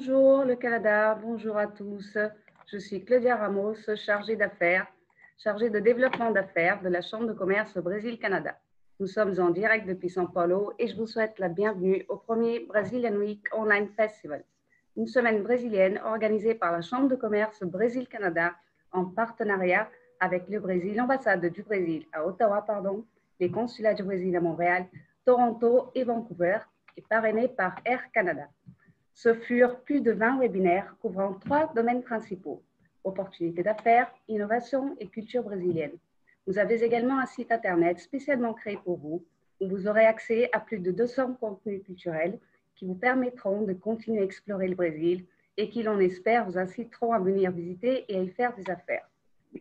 Bonjour le Canada, bonjour à tous. Je suis Claudia Ramos, chargée d'affaires, chargée de développement d'affaires de la Chambre de commerce Brésil-Canada. Nous sommes en direct depuis São Paulo et je vous souhaite la bienvenue au premier Brazilian Week Online Festival, une semaine brésilienne organisée par la Chambre de commerce Brésil-Canada en partenariat avec le Brésil, l'ambassade du Brésil à Ottawa, les consulats du Brésil à Montréal, Toronto et Vancouver et parrainée par Air Canada. Ce furent plus de 20 webinaires couvrant 3 domaines principaux: opportunités d'affaires, innovation et culture brésilienne. Vous avez également un site internet spécialement créé pour vous, où vous aurez accès à plus de 200 contenus culturels qui vous permettront de continuer à explorer le Brésil et qui, l'on espère, vous inciteront à venir visiter et à y faire des affaires.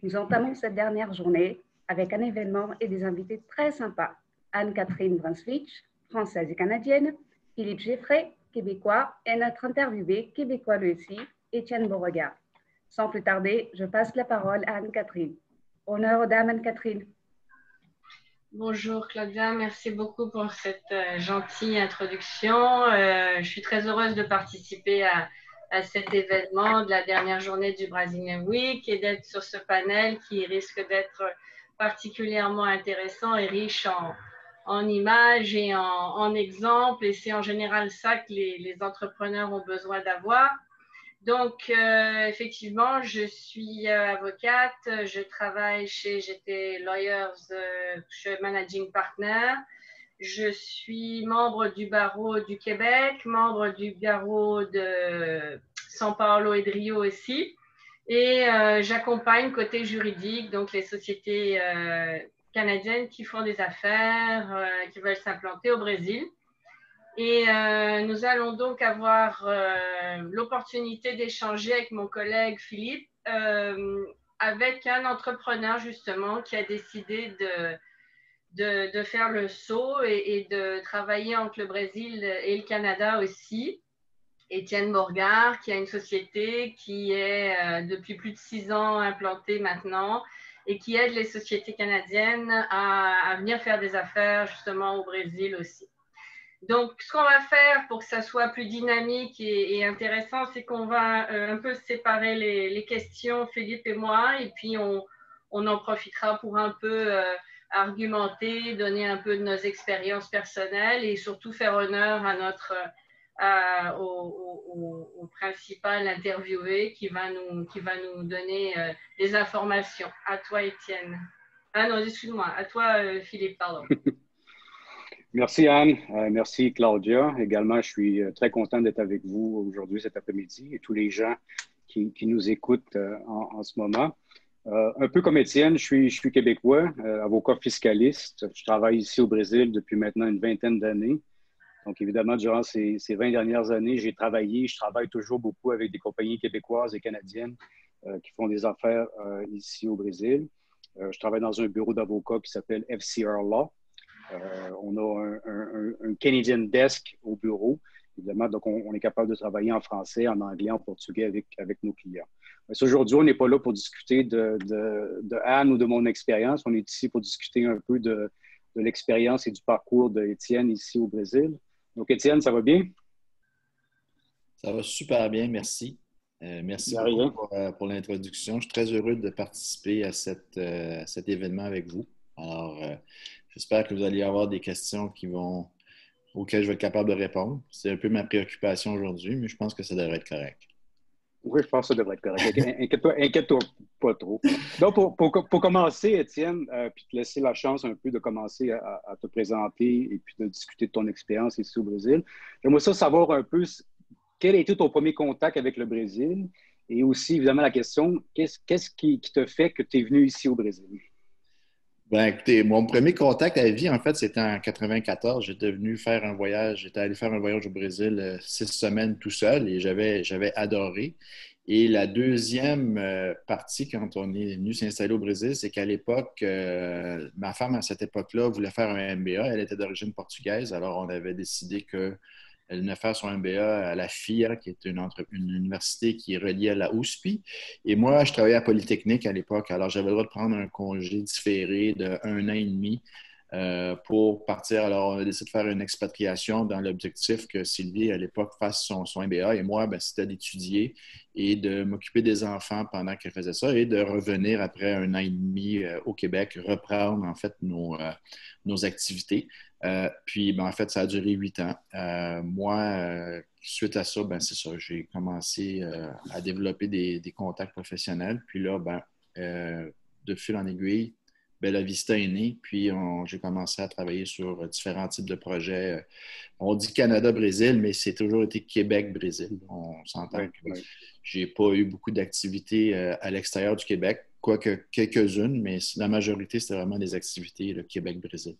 Nous entamons cette dernière journée avec un événement et des invités très sympas. Anne-Catherine Brunswich, française et canadienne, Philippe Geffray, québécois, et notre interviewé, québécois lui aussi, Étienne Beauregard. Sans plus tarder, je passe la parole à Anne-Catherine. Honneur aux dames, Anne-Catherine. Bonjour Claudia, merci beaucoup pour cette gentille introduction. Je suis très heureuse de participer à cet événement de la dernière journée du Brazilian Week et d'être sur ce panel qui risque d'être particulièrement intéressant et riche en images et en exemples. Et c'est en général ça que les entrepreneurs ont besoin d'avoir. Donc, effectivement, je suis avocate, je travaille chez GT Lawyers, je suis managing partner. Je suis membre du barreau du Québec, membre du barreau de São Paulo et de Rio aussi. Et j'accompagne côté juridique, donc les sociétés canadiennes qui font des affaires, qui veulent s'implanter au Brésil. Et nous allons donc avoir l'opportunité d'échanger avec mon collègue Philippe avec un entrepreneur justement qui a décidé de faire le saut et de travailler entre le Brésil et le Canada aussi. Étienne Beauregard, qui a une société qui est depuis plus de 6 ans implantée maintenant et qui aide les sociétés canadiennes à venir faire des affaires justement au Brésil aussi. Donc, ce qu'on va faire pour que ça soit plus dynamique et intéressant, c'est qu'on va un peu séparer les questions, Philippe et moi, et puis on en profitera pour un peu argumenter, donner un peu de nos expériences personnelles et surtout faire honneur à au principal interviewé qui va nous donner des informations. À toi, Étienne. Ah non, excuse-moi. À toi, Philippe, pardon. Merci Anne, merci Claudia. Également, je suis très content d'être avec vous aujourd'hui cet après-midi et tous les gens qui nous écoutent en ce moment. Un peu comme Étienne, je suis québécois, avocat fiscaliste. Je travaille ici au Brésil depuis maintenant une vingtaine d'années. Donc évidemment, durant ces 20 dernières années, je travaille toujours beaucoup avec des compagnies québécoises et canadiennes qui font des affaires ici au Brésil. Je travaille dans un bureau d'avocats qui s'appelle FCR Law. On a un Canadian Desk au bureau, évidemment, donc on est capable de travailler en français, en anglais, en portugais avec nos clients. Aujourd'hui, on n'est pas là pour discuter de Anne ou de mon expérience. On est ici pour discuter un peu de l'expérience et du parcours d'Étienne ici au Brésil. Donc, Étienne, ça va bien? Ça va super bien, merci. Merci beaucoup pour l'introduction. Je suis très heureux de participer à cet événement avec vous. Alors, j'espère que vous allez avoir des questions auxquelles je vais être capable de répondre. C'est un peu ma préoccupation aujourd'hui, mais je pense que ça devrait être correct. Oui, je pense que ça devrait être correct. Inquiète-toi pas trop. Donc, pour commencer, Étienne, puis te laisser la chance un peu de commencer à te présenter et puis de discuter de ton expérience ici au Brésil, j'aimerais savoir un peu quel a été ton premier contact avec le Brésil et aussi, évidemment, la question, qu'est-ce qui te fait que tu es venu ici au Brésil? Ben, écoutez, mon premier contact à la vie, en fait, c'était en 94. J'étais allé faire un voyage au Brésil 6 semaines tout seul et j'avais adoré. Et la deuxième partie, quand on est venu s'installer au Brésil, c'est qu'à l'époque, ma femme, à cette époque-là, voulait faire un MBA. Elle était d'origine portugaise, alors on avait décidé qu'elle venait faire son MBA à la FIA, qui est une université qui est reliée à la USP. Et moi, je travaillais à Polytechnique à l'époque, alors j'avais le droit de prendre un congé différé de 1 an et demi pour partir. Alors, on a décidé de faire une expatriation dans l'objectif que Sylvie, à l'époque, fasse son MBA. Et moi, ben, c'était d'étudier et de m'occuper des enfants pendant qu'elle faisait ça et de revenir après 1 an et demi au Québec, reprendre en fait nos activités. Puis, ben, en fait, ça a duré 8 ans. Moi, suite à ça, ben, c'est ça, j'ai commencé à développer des contacts professionnels. Puis là, ben, de fil en aiguille, Bella Vista est née, puis j'ai commencé à travailler sur différents types de projets. On dit Canada-Brésil, mais c'est toujours été Québec-Brésil. On s'entend que j'ai pas eu beaucoup d'activités à l'extérieur du Québec, quoique quelques-unes, mais la majorité, c'était vraiment des activités le Québec-Brésil.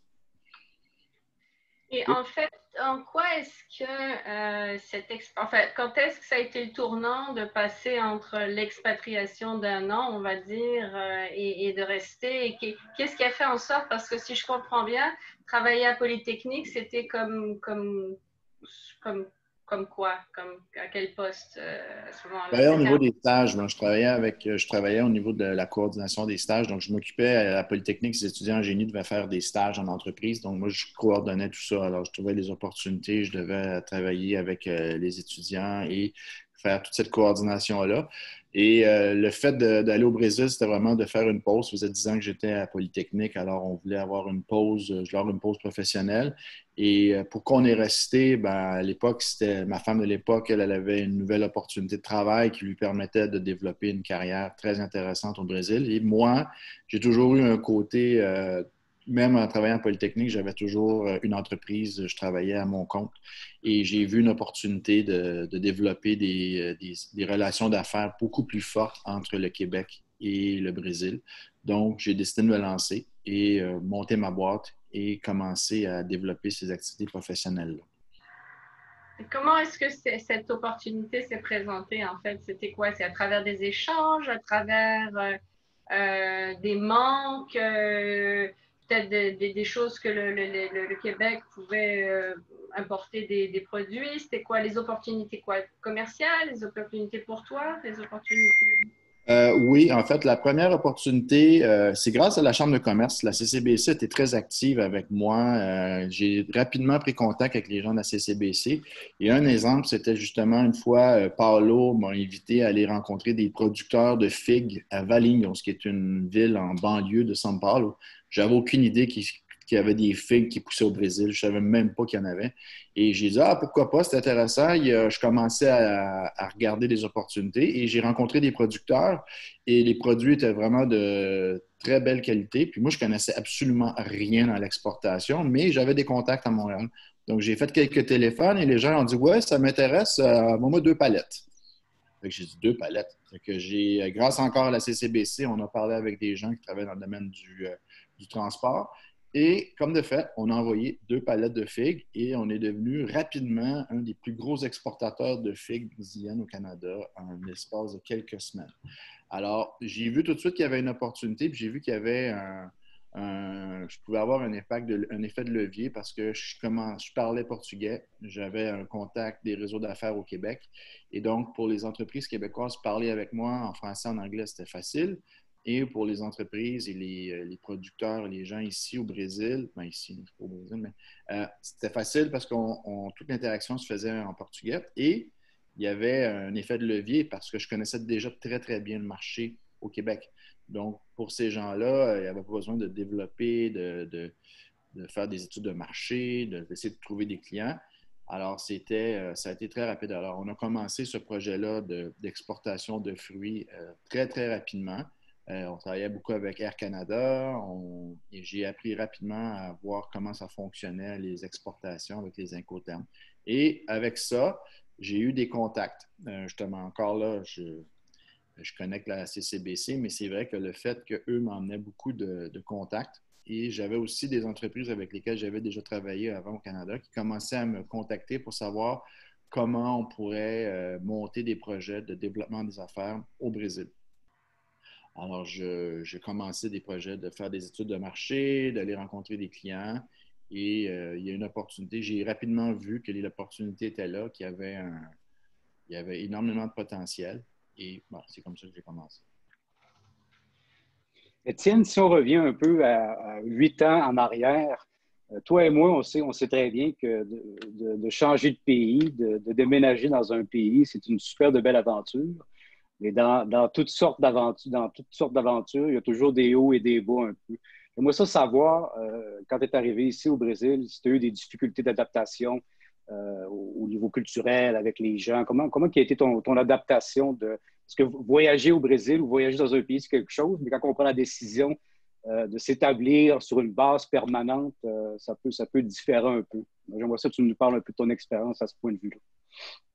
Et en fait, en quoi est-ce que quand est-ce que ça a été le tournant de passer entre l'expatriation d'1 an, on va dire, et de rester? Qu'est-ce qui a fait en sorte, parce que si je comprends bien, travailler à Polytechnique, c'était comme quoi? À quel poste à ce moment-là? Au niveau des stages, ben, je travaillais au niveau de la coordination des stages. Donc, je m'occupais à la Polytechnique, les étudiants en génie devaient faire des stages en entreprise. Donc, moi, je coordonnais tout ça. Alors, je trouvais les opportunités, je devais travailler avec les étudiants et faire toute cette coordination-là. Et le fait d'aller au Brésil, c'était vraiment de faire une pause. Ça faisait 10 ans que j'étais à Polytechnique, alors on voulait avoir une pause, genre une pause professionnelle. Et pour qu'on est resté, ben, à l'époque, c'était ma femme de l'époque, elle avait une nouvelle opportunité de travail qui lui permettait de développer une carrière très intéressante au Brésil. Et moi, j'ai toujours eu un côté, même en travaillant à Polytechnique, j'avais toujours une entreprise, je travaillais à mon compte et j'ai vu une opportunité de développer des relations d'affaires beaucoup plus fortes entre le Québec et le Brésil. Donc, j'ai décidé de me lancer et monter ma boîte et commencer à développer ces activités professionnelles-là. Comment est-ce que cette opportunité s'est présentée en fait? C'était quoi? C'est à travers des échanges, à travers des manques, peut-être des choses que le Québec pouvait importer des produits? C'était quoi les opportunités commerciales, les opportunités pour toi, les opportunités? Oui, en fait, la première opportunité, c'est grâce à la Chambre de commerce. La CCBC était très active avec moi. J'ai rapidement pris contact avec les gens de la CCBC. Et un exemple, c'était justement une fois, Paolo m'a invité à aller rencontrer des producteurs de figues à Valinhos, ce qui est une ville en banlieue de São Paulo. J'avais aucune idée qu'il y avait des figues qui poussaient au Brésil. Je ne savais même pas qu'il y en avait. Et j'ai dit, ah, pourquoi pas, c'est intéressant. Je commençais à regarder des opportunités et j'ai rencontré des producteurs et les produits étaient vraiment de très belle qualité. Puis moi, je connaissais absolument rien dans l'exportation, mais j'avais des contacts à Montréal. Donc, j'ai fait quelques téléphones et les gens ont dit, ouais, ça m'intéresse, moi 2 palettes. Fait que j'ai dit 2 palettes. Fait que grâce encore à la CCBC, on a parlé avec des gens qui travaillent dans le domaine du transport. Et comme de fait, on a envoyé 2 palettes de figues et on est devenu rapidement un des plus gros exportateurs de figues brésiliennes au Canada en l'espace de quelques semaines. Alors, j'ai vu tout de suite qu'il y avait une opportunité, puis j'ai vu qu'il y avait je pouvais avoir un effet de levier parce que je parlais portugais, j'avais un contact des réseaux d'affaires au Québec. Et donc, pour les entreprises québécoises, parler avec moi en français, en anglais, c'était facile. Et pour les entreprises et les producteurs, les gens ici au Brésil, ben ici, pas au Brésil, mais c'était facile parce que toute l'interaction se faisait en portugais. Et il y avait un effet de levier parce que je connaissais déjà très, très bien le marché au Québec. Donc, pour ces gens-là, il n'y avait pas besoin de développer, de faire des études de marché, d'essayer de trouver des clients. Alors, ça a été très rapide. Alors, on a commencé ce projet-là d'exportation de fruits très, très rapidement. On travaillait beaucoup avec Air Canada et j'ai appris rapidement à voir comment ça fonctionnait, les exportations avec les Incoterms. Et avec ça, j'ai eu des contacts. Justement, encore là, je connecte la CCBC, mais c'est vrai que le fait qu'eux m'emmenaient beaucoup de contacts et j'avais aussi des entreprises avec lesquelles j'avais déjà travaillé avant au Canada qui commençaient à me contacter pour savoir comment on pourrait monter des projets de développement des affaires au Brésil. Alors, j'ai commencé des projets de faire des études de marché, d'aller rencontrer des clients et il y a une opportunité. J'ai rapidement vu que l'opportunité était là, qu'il y avait énormément de potentiel. Et bon, c'est comme ça que j'ai commencé. Étienne, si on revient un peu à 8 ans en arrière, toi et moi, on sait très bien que de changer de pays, de déménager dans un pays, c'est une super de belle aventure. Mais dans toutes sortes d'aventures, il y a toujours des hauts et des bas un peu. J'aimerais ça savoir, quand tu es arrivé ici au Brésil, si tu as eu des difficultés d'adaptation au niveau culturel avec les gens. Comment qui a été ton adaptation de. Parce que voyager au Brésil ou voyager dans un pays, c'est quelque chose, mais quand on prend la décision de s'établir sur une base permanente, ça peut différer un peu. J'aimerais ça que tu nous parles un peu de ton expérience à ce point de vue-là.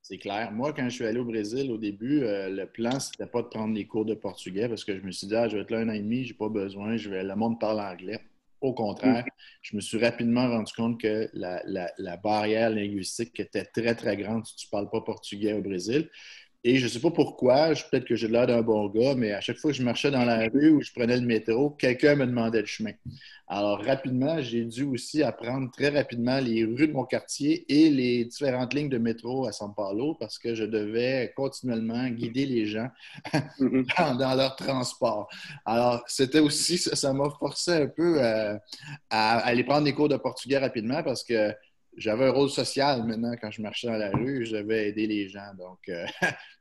C'est clair. Moi, quand je suis allé au Brésil au début, le plan, c'était pas de prendre des cours de portugais parce que je me suis dit, ah, je vais être là 1 an et demi, j'ai pas besoin, le monde parle anglais. Au Mm. contraire, je me suis rapidement rendu compte que la barrière linguistique était très, très grande si tu ne parles pas portugais au Brésil. Et je ne sais pas pourquoi, peut-être que j'ai l'air d'un bon gars, mais à chaque fois que je marchais dans la rue ou je prenais le métro, quelqu'un me demandait le chemin. Alors, rapidement, j'ai dû aussi apprendre très rapidement les rues de mon quartier et les différentes lignes de métro à São Paulo parce que je devais continuellement guider les gens Mhm. dans leur transport. Alors, c'était aussi, ça m'a forcé un peu à aller prendre des cours de portugais rapidement parce que j'avais un rôle social maintenant quand je marchais dans la rue, je devais aider les gens. Donc,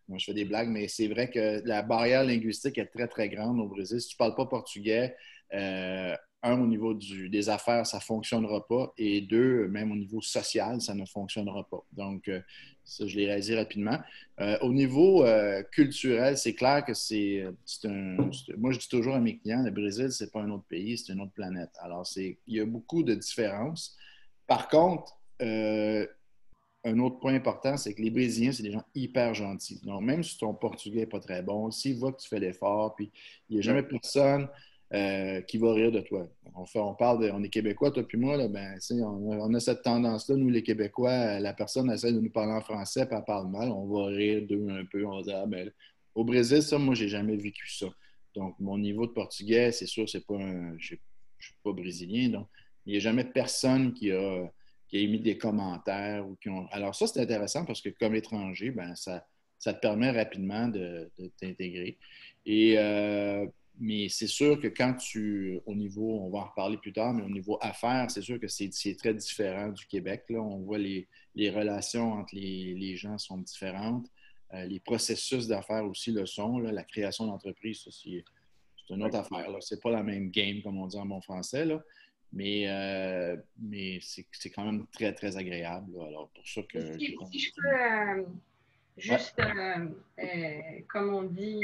moi, je fais des blagues, mais c'est vrai que la barrière linguistique est très, très grande au Brésil. Si tu ne parles pas portugais, au niveau des affaires, ça ne fonctionnera pas. Et deux, même au niveau social, ça ne fonctionnera pas. Donc, ça, je l'ai réalisé rapidement. Au niveau culturel, c'est clair que moi, je dis toujours à mes clients, le Brésil, ce n'est pas un autre pays, c'est une autre planète. Alors, il y a beaucoup de différences. Par contre, un autre point important, c'est que les Brésiliens, c'est des gens hyper gentils. Donc, même si ton portugais n'est pas très bon, s'ils voient que tu fais l'effort, puis il n'y a jamais Ouais. personne qui va rire de toi. On est Québécois, toi puis moi, là, ben, on a cette tendance-là, nous les Québécois, la personne essaie de nous parler en français, puis elle parle mal, on va rire d'eux un peu, on va dire, ah, ben, au Brésil, ça, moi, j'ai jamais vécu ça. Donc, mon niveau de portugais, c'est sûr, c'est pas je ne suis pas brésilien, donc il n'y a jamais personne qui a émis des commentaires. Alors ça, c'est intéressant parce que comme étranger, ben, ça te permet rapidement de t'intégrer. Et, mais c'est sûr que au niveau, on va en reparler plus tard, mais au niveau affaires, c'est sûr que c'est très différent du Québec. Là. On voit les relations entre les gens sont différentes. Les processus d'affaires aussi le sont. Là. La création d'entreprise, ça, c'est une autre affaire. Ce n'est pas la même game, comme on dit en bon français. Là. Mais c'est quand même très, très agréable. Là. Alors, pour ça que Si je peux ouais. juste, comme on dit,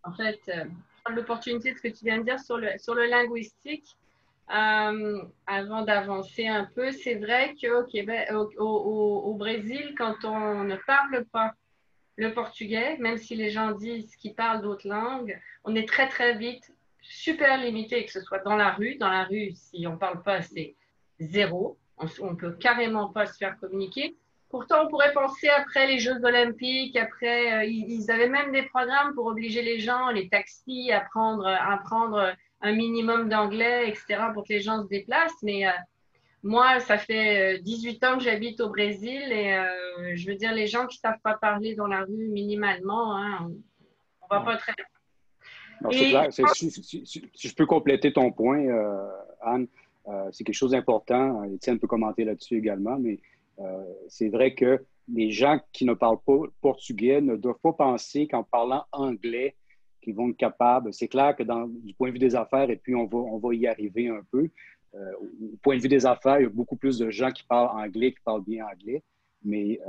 en fait, prendre l'opportunité de ce que tu viens de dire sur le linguistique, avant d'avancer un peu, c'est vrai qu'au Québec, au Brésil, quand on ne parle pas le portugais, même si les gens disent qu'ils parlent d'autres langues, on est très, très vite super limité, que ce soit dans la rue. Dans la rue, si on ne parle pas, c'est zéro. On ne peut carrément pas se faire communiquer. Pourtant, on pourrait penser après les Jeux Olympiques, après, ils avaient même des programmes pour obliger les gens, les taxis, à apprendre un minimum d'anglais, etc., pour que les gens se déplacent. Mais moi, ça fait 18 ans que j'habite au Brésil et je veux dire, les gens qui ne savent pas parler dans la rue minimalement, hein, on ne va Ouais. pas très loin. Non, c'est Et clair. Si je peux compléter ton point, Anne, c'est quelque chose d'important. Étienne peut commenter là-dessus également, mais c'est vrai que les gens qui ne parlent pas portugais ne doivent pas penser qu'en parlant anglais, qu'ils vont être capables. C'est clair que du point de vue des affaires, et puis on va y arriver un peu, au point de vue des affaires, il y a beaucoup plus de gens qui parlent anglais, qui parlent bien anglais, mais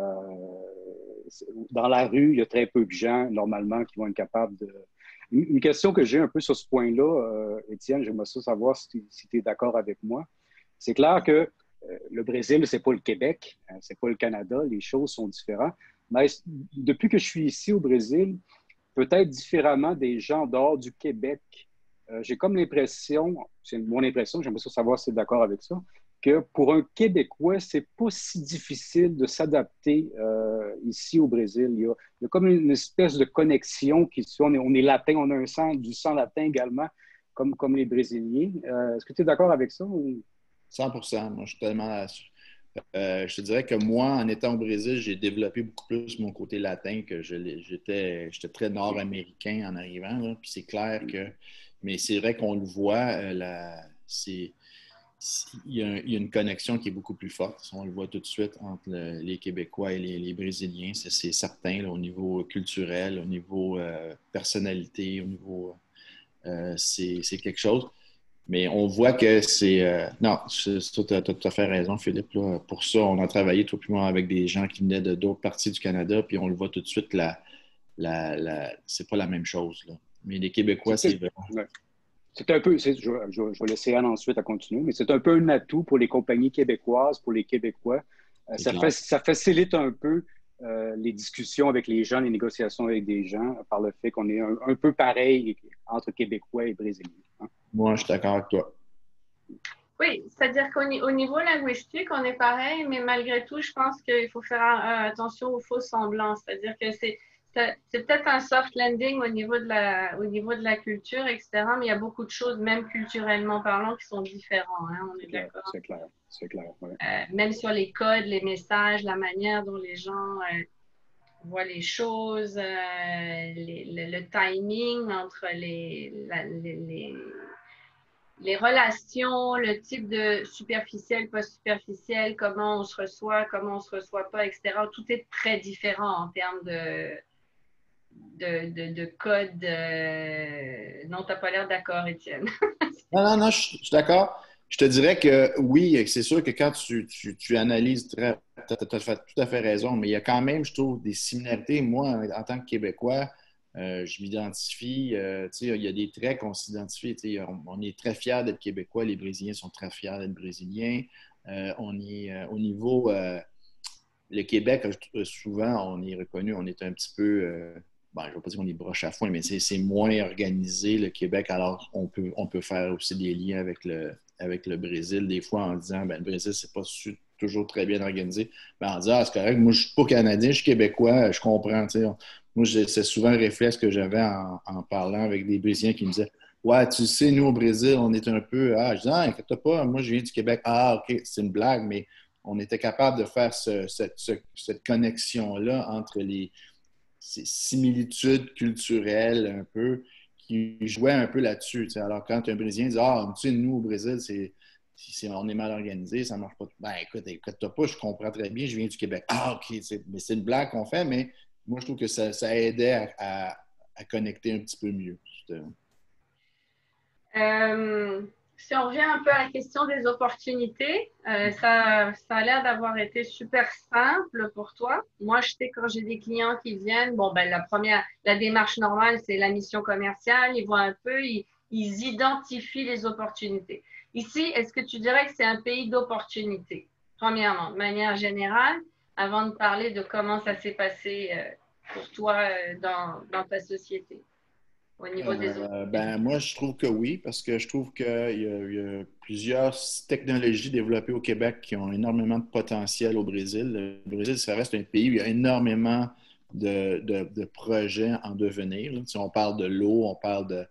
dans la rue, il y a très peu de gens, normalement, qui vont être capables de. Une question que j'ai un peu sur ce point-là, Étienne, j'aimerais ça savoir si tu es d'accord avec moi. C'est clair que le Brésil, c'est pas le Québec, c'est pas le Canada, les choses sont différentes. Mais depuis que je suis ici au Brésil, peut-être différemment des gens dehors du Québec, j'ai comme l'impression, c'est mon impression, j'aimerais ça savoir si tu es d'accord avec ça, que pour un Québécois, c'est pas si difficile de s'adapter ici au Brésil. Il y a comme une espèce de connexion qui se fait. On est latin, on a du sang latin également, comme les Brésiliens. Est-ce que tu es d'accord avec ça? 100%. Moi, je suis tellement. Je te dirais que moi, en étant au Brésil, j'ai développé beaucoup plus mon côté latin que j'étais très nord-américain en arrivant. Là. Puis c'est clair que Mais c'est vrai qu'on le voit, il y a une connexion qui est beaucoup plus forte. On le voit tout de suite entre les Québécois et les Brésiliens. C'est certain, là, au niveau culturel, au niveau personnalité, au niveau... c'est quelque chose. Mais on voit que c'est... non, tu as tout à fait raison, Philippe. Là. Pour ça, on a travaillé, toi et moi, avec des gens qui venaient d'autres parties du Canada, puis on le voit tout de suite, c'est pas la même chose. Là. Mais les Québécois, c'est vrai. Ouais. C'est un peu, je vais laisser Anne ensuite à continuer, mais c'est un peu un atout pour les compagnies québécoises, pour les Québécois. Ça facilite un peu les discussions avec les gens, les négociations avec des gens, par le fait qu'on est un peu pareil entre Québécois et Brésiliens. Hein? Moi, je suis d'accord avec toi. Oui, c'est-à-dire qu'au niveau linguistique, on est pareil, mais malgré tout, je pense qu'il faut faire attention aux faux semblants. C'est-à-dire que c'est peut-être un soft landing au niveau de la culture, etc., mais il y a beaucoup de choses, même culturellement parlant, qui sont différents. Hein, on est d'accord. C'est clair. Ouais. Même sur les codes, les messages, la manière dont les gens voient les choses, le timing entre les relations, le type de superficiel, pas superficiel, comment on se reçoit pas, etc. Tout est très différent en termes de code. Non, tu n'as pas l'air d'accord, Étienne. Non, je suis d'accord. Je te dirais que oui, c'est sûr que quand tu analyses tu as tout à fait raison, mais il y a quand même, je trouve, des similarités. Moi, en tant que Québécois, je m'identifie, il y a des traits qu'on s'identifie. On est très fiers d'être Québécois, les Brésiliens sont très fiers d'être Brésiliens. On est au niveau, le Québec, souvent, on est reconnu, on est un petit peu, je ne vais pas dire qu'on est broche à foin, mais c'est moins organisé, le Québec. Alors, on peut faire aussi des liens avec le Brésil, des fois en disant, le Brésil, c'est pas toujours très bien organisé. En disant, c'est correct, moi, je ne suis pas Canadien, je suis Québécois, je comprends. Moi, c'est souvent un réflexe que j'avais en parlant avec des Brésiliens qui me disaient, ouais, tu sais, nous, au Brésil, on est un peu, je dis, inquiète pas, moi, je viens du Québec. Ah, OK, c'est une blague, mais on était capable de faire cette connexion-là entre ces similitudes culturelles un peu qui jouaient un peu là-dessus. Alors, quand un Brésilien dit « Ah, tu sais, nous, au Brésil, on est mal organisé, ça ne marche pas. » Écoute, écoute-toi pas, je comprends très bien, je viens du Québec. Ah, OK, mais c'est une blague qu'on fait, mais moi, je trouve que ça aidait à connecter un petit peu mieux. Si on revient un peu à la question des opportunités, ça a l'air d'avoir été super simple pour toi. Moi, je sais quand j'ai des clients qui viennent, la démarche normale, c'est la mission commerciale. Ils voient un peu, ils identifient les opportunités. Ici, est-ce que tu dirais que c'est un pays d'opportunités? Premièrement, de manière générale, avant de parler de comment ça s'est passé pour toi dans ta société. Au niveau des moi, je trouve que oui, parce que je trouve qu'il y a plusieurs technologies développées au Québec qui ont énormément de potentiel au Brésil. Le Brésil, ça reste un pays où il y a énormément de projets en devenir. Là. Si on parle de l'eau, on parle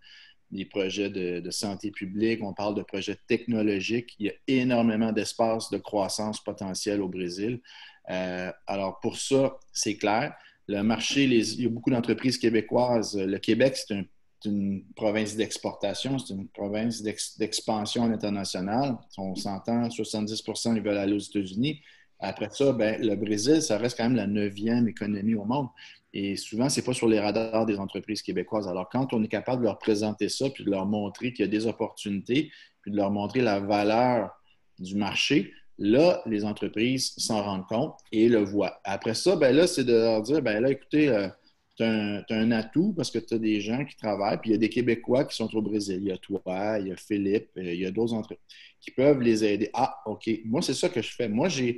des projets de santé publique, on parle de projets technologiques. Il y a énormément d'espace de croissance potentielle au Brésil. Alors, pour ça, c'est clair. Le marché, il y a beaucoup d'entreprises québécoises. Le Québec, c'est une province d'exportation, c'est une province d'expansion internationale. On s'entend, 70% ils veulent aller aux États-Unis. Après ça, le Brésil, ça reste quand même la 9e économie au monde. Et souvent, ce n'est pas sur les radars des entreprises québécoises. Alors, quand on est capable de leur présenter ça, puis de leur montrer qu'il y a des opportunités, puis de leur montrer la valeur du marché, là, les entreprises s'en rendent compte et le voient. Après ça, là, c'est de leur dire, là, écoutez, tu as un atout parce que tu as des gens qui travaillent, puis il y a des Québécois qui sont au Brésil. Il y a toi, il y a Philippe, il y a d'autres entreprises qui peuvent les aider. Ah, OK. Moi, c'est ça que je fais. Moi, je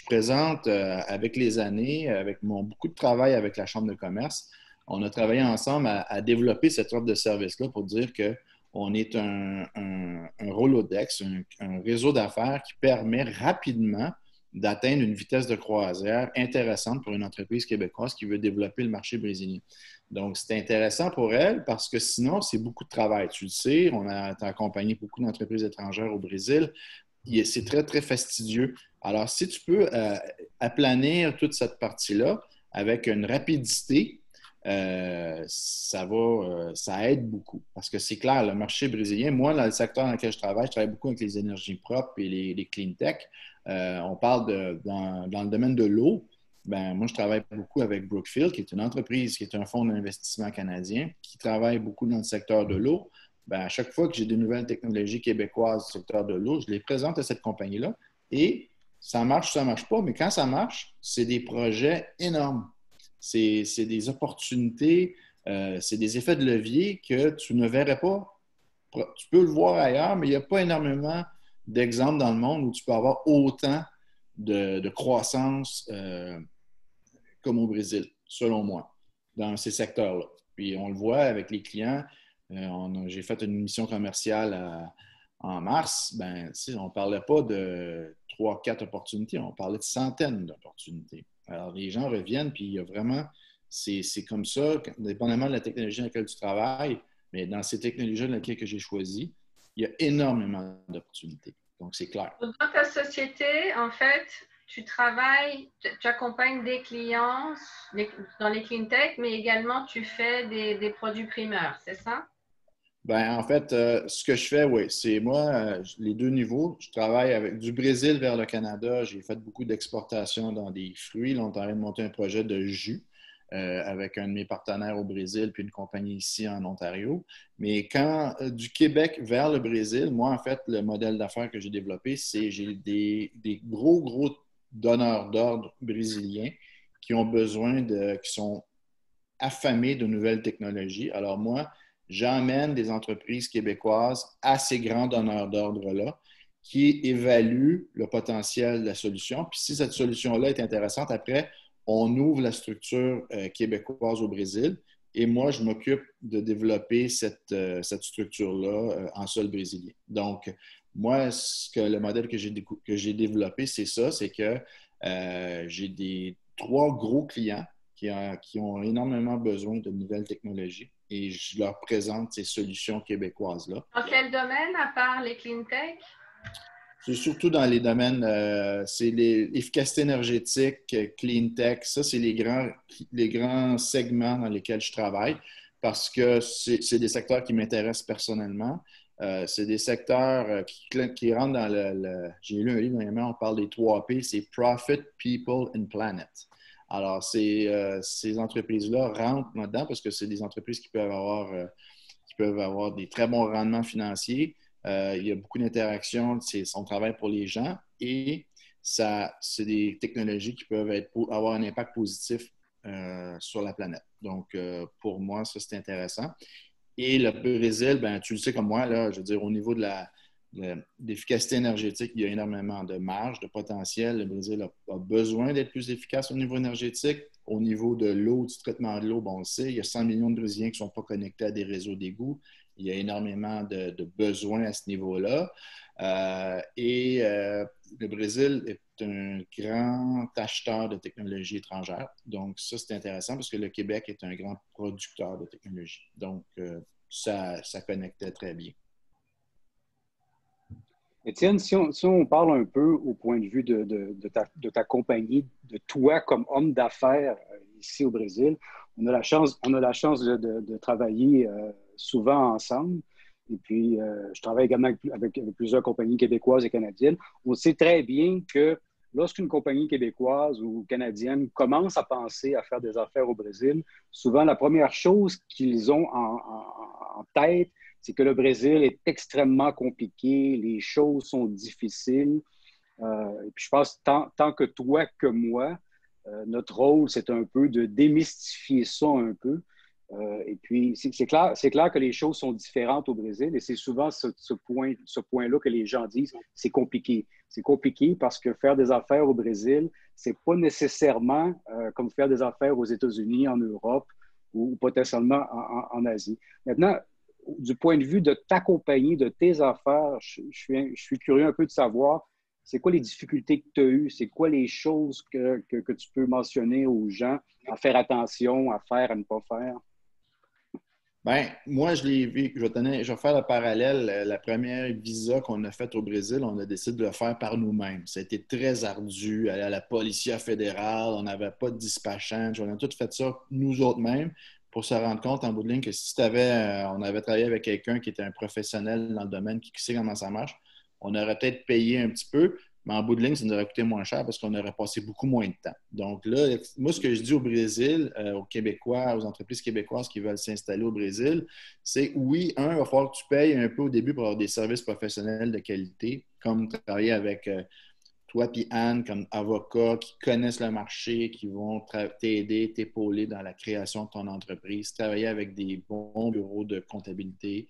présente avec les années, avec beaucoup de travail avec la Chambre de commerce, on a travaillé ensemble à développer cette offre de service-là pour dire qu'on est un Rolodex, un réseau d'affaires qui permet rapidement d'atteindre une vitesse de croisière intéressante pour une entreprise québécoise qui veut développer le marché brésilien. Donc, c'est intéressant pour elle parce que sinon, c'est beaucoup de travail. Tu le sais, on a accompagné beaucoup d'entreprises étrangères au Brésil. C'est très, très fastidieux. Alors, si tu peux aplanir toute cette partie-là avec une rapidité, ça aide beaucoup. Parce que c'est clair, le marché brésilien, moi, dans le secteur dans lequel je travaille beaucoup avec les énergies propres et les clean tech. On parle dans le domaine de l'eau. Ben, moi, je travaille beaucoup avec Brookfield, qui est une entreprise, qui est un fonds d'investissement canadien, qui travaille beaucoup dans le secteur de l'eau. Ben, à chaque fois que j'ai des nouvelles technologies québécoises du secteur de l'eau, je les présente à cette compagnie-là et ça marche pas, mais quand ça marche, c'est des projets énormes. C'est des opportunités, c'est des effets de levier que tu ne verrais pas. Tu peux le voir ailleurs, mais il n'y a pas énormément d'exemples dans le monde où tu peux avoir autant de croissance comme au Brésil, selon moi, dans ces secteurs-là. Puis on le voit avec les clients. J'ai fait une mission commerciale en mars. Ben, on ne parlait pas de 3-4 opportunités, on parlait de centaines d'opportunités. Alors, les gens reviennent, puis il y a vraiment, c'est comme ça, dépendamment de la technologie dans laquelle tu travailles, mais dans ces technologies dans lesquelles j'ai choisi, il y a énormément d'opportunités. Donc, c'est clair. Dans ta société, en fait, tu travailles, tu accompagnes des clients dans les clean tech, mais également tu fais des produits primeurs, c'est ça? Ben, en fait, ce que je fais, oui, c'est moi, les deux niveaux. Je travaille avec du Brésil vers le Canada. J'ai fait beaucoup d'exportations dans des fruits. Là, on est en train de monter un projet de jus avec un de mes partenaires au Brésil puis une compagnie ici en Ontario. Mais quand du Québec vers le Brésil, moi, en fait, le modèle d'affaires que j'ai développé, c'est j'ai des gros donneurs d'ordre brésiliens qui ont qui sont affamés de nouvelles technologies. Alors moi, j'emmène des entreprises québécoises à ces grands donneurs d'ordre-là qui évaluent le potentiel de la solution. Puis si cette solution-là est intéressante, après, on ouvre la structure québécoise au Brésil. Et moi, je m'occupe de développer cette structure-là en sol brésilien. Donc, moi, le modèle que j'ai développé, c'est ça, c'est que j'ai 3 gros clients qui ont énormément besoin de nouvelles technologies et je leur présente ces solutions québécoises-là. Dans quel domaine, à part les clean tech? C'est surtout dans les domaines, c'est l'efficacité énergétique, clean tech, ça, c'est les grands segments dans lesquels je travaille parce que c'est des secteurs qui m'intéressent personnellement. C'est des secteurs qui rentrent dans j'ai lu un livre dernièrement, on parle des 3 P, c'est Profit, People and Planet. Alors, ces entreprises-là rentrent là-dedans parce que c'est des entreprises qui peuvent avoir des très bons rendements financiers. Il y a beaucoup d'interactions, c'est son travail pour les gens et c'est des technologies qui peuvent avoir un impact positif sur la planète. Donc, pour moi, ça, c'est intéressant. Et le Brésil, ben, tu le sais comme moi, là, je veux dire, au niveau de l'efficacité énergétique, il y a énormément de marge, de potentiel. Le Brésil a besoin d'être plus efficace au niveau énergétique. Au niveau de l'eau, du traitement de l'eau, bon, on le sait, il y a 100 millions de Brésiliens qui ne sont pas connectés à des réseaux d'égouts. Il y a énormément de besoins à ce niveau-là. Le Brésil est un grand acheteur de technologies étrangères. Donc, ça, c'est intéressant parce que le Québec est un grand producteur de technologies. Donc, ça connectait très bien. Étienne, si on parle un peu au point de vue de ta compagnie, de toi comme homme d'affaires ici au Brésil, on a la chance de travailler souvent ensemble. Et puis, je travaille également avec plusieurs compagnies québécoises et canadiennes. On sait très bien que lorsqu'une compagnie québécoise ou canadienne commence à penser à faire des affaires au Brésil, souvent la première chose qu'ils ont en tête, c'est que le Brésil est extrêmement compliqué, les choses sont difficiles. Et puis je pense, tant que toi que moi, notre rôle, c'est un peu de démystifier ça un peu. Et puis, c'est clair que les choses sont différentes au Brésil et c'est souvent ce point-là que les gens disent, c'est compliqué. C'est compliqué parce que faire des affaires au Brésil, c'est pas nécessairement comme faire des affaires aux États-Unis, en Europe ou potentiellement en Asie. Maintenant, du point de vue de ta compagnie, de tes affaires, je suis curieux un peu de savoir, c'est quoi les difficultés que tu as eues? C'est quoi les choses que tu peux mentionner aux gens à faire attention, à faire, à ne pas faire? Ben, moi, je l'ai vu. Je vais faire le parallèle. La première visa qu'on a faite au Brésil, on a décidé de le faire par nous-mêmes. Ça a été très ardu. Aller à la Policia fédérale, on n'avait pas de dispatchant. On a tout fait ça nous autres mêmes pour se rendre compte en bout de ligne que si on avait travaillé avec quelqu'un qui était un professionnel dans le domaine, qui sait comment ça marche, on aurait peut-être payé un petit peu, mais en bout de ligne, ça nous aurait coûté moins cher parce qu'on aurait passé beaucoup moins de temps. Donc là, moi, ce que je dis au Brésil, aux Québécois, aux entreprises québécoises qui veulent s'installer au Brésil, c'est oui, il va falloir que tu payes un peu au début pour avoir des services professionnels de qualité, comme travailler avec toi et Anne comme avocats qui connaissent le marché, qui vont t'aider, t'épauler dans la création de ton entreprise, travailler avec des bons bureaux de comptabilité,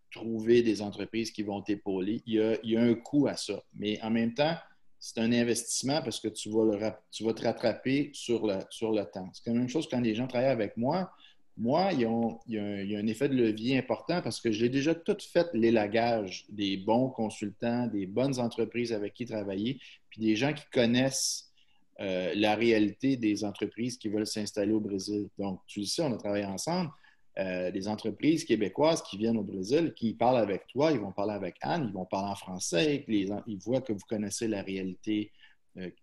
trouver des entreprises qui vont t'épauler. Il y a un coût à ça. Mais en même temps, c'est un investissement parce que tu vas te rattraper sur le temps. C'est la même chose quand les gens travaillent avec moi. Moi, il y a un effet de levier important parce que j'ai déjà tout fait l'élagage des bons consultants, des bonnes entreprises avec qui travailler, puis des gens qui connaissent la réalité des entreprises qui veulent s'installer au Brésil. Donc, tu le sais, on a travaillé ensemble. Des entreprises québécoises qui viennent au Brésil, qui parlent avec toi, ils vont parler avec Anne, ils vont parler en français, ils voient que vous connaissez la réalité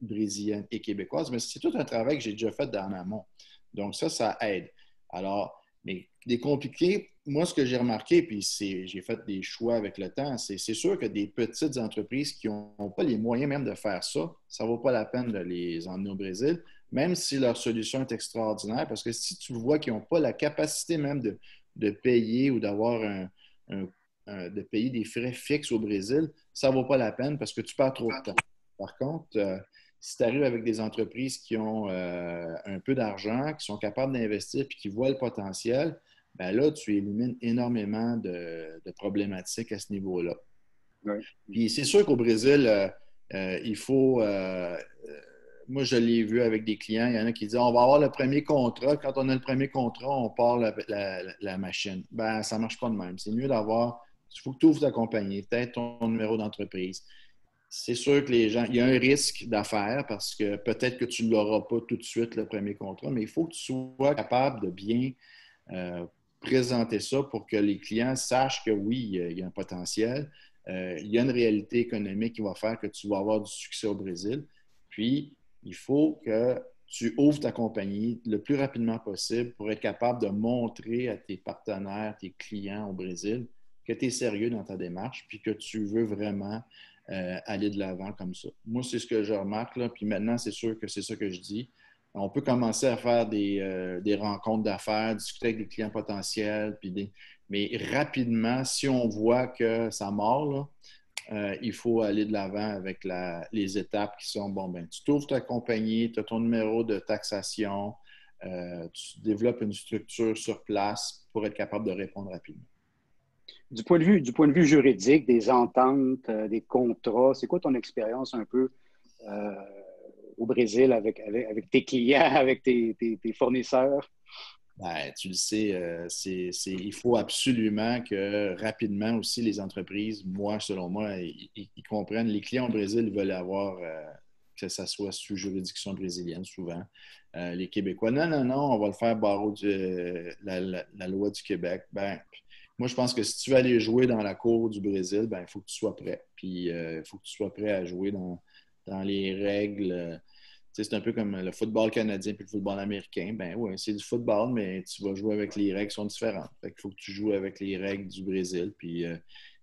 brésilienne et québécoise, mais c'est tout un travail que j'ai déjà fait en amont. Donc ça aide. Alors, mais des compliqués, moi, ce que j'ai remarqué, puis j'ai fait des choix avec le temps, c'est sûr que des petites entreprises qui n'ont pas les moyens même de faire ça, ça ne vaut pas la peine de les emmener au Brésil, même si leur solution est extraordinaire, parce que si tu vois qu'ils n'ont pas la capacité même de payer ou de payer des frais fixes au Brésil, ça ne vaut pas la peine parce que tu perds trop de temps. Par contre, si tu arrives avec des entreprises qui ont un peu d'argent, qui sont capables d'investir et qui voient le potentiel, ben là, tu élimines énormément de problématiques à ce niveau-là. Ouais. Puis c'est sûr qu'au Brésil, il faut. Moi, je l'ai vu avec des clients. Il y en a qui disent on va avoir le premier contrat. Quand on a le premier contrat, on part la machine. Ben, ça ne marche pas de même. C'est mieux d'avoir. Il faut que tu ouvres ta compagnie, peut-être ton numéro d'entreprise. C'est sûr que les gens, il y a un risque d'affaires parce que peut-être que tu ne l'auras pas tout de suite le premier contrat, mais il faut que tu sois capable de bien présenter ça pour que les clients sachent que oui, il y a un potentiel. Il y a une réalité économique qui va faire que tu vas avoir du succès au Brésil. Puis, il faut que tu ouvres ta compagnie le plus rapidement possible pour être capable de montrer à tes partenaires, tes clients au Brésil, que tu es sérieux dans ta démarche puis que tu veux vraiment aller de l'avant comme ça. Moi, c'est ce que je remarque, là, puis maintenant, c'est sûr que c'est ça que je dis. On peut commencer à faire des rencontres d'affaires, discuter avec des clients potentiels, mais rapidement, si on voit que ça mord, là, il faut aller de l'avant avec les étapes qui sont, bon, ben, tu t'ouvres ta compagnie, tu as ton numéro de taxation, tu développes une structure sur place pour être capable de répondre rapidement. Du point de vue juridique, des ententes, des contrats, c'est quoi ton expérience un peu euh, au Brésil avec tes clients, avec tes fournisseurs? Ben, tu le sais, il faut absolument que rapidement aussi les entreprises, selon moi, ils comprennent. Les clients au Brésil veulent avoir que ça soit sous juridiction brésilienne souvent. Les Québécois, non, non, non, on va le faire barreau la loi du Québec. Ben, moi, je pense que si tu veux aller jouer dans la cour du Brésil, ben, il faut que tu sois prêt. Puis, il faut que tu sois prêt à jouer dans les règles. C'est un peu comme le football canadien et le football américain. Ben oui, c'est du football, mais tu vas jouer avec les règles qui sont différentes. Fait qu'il faut que tu joues avec les règles du Brésil. Puis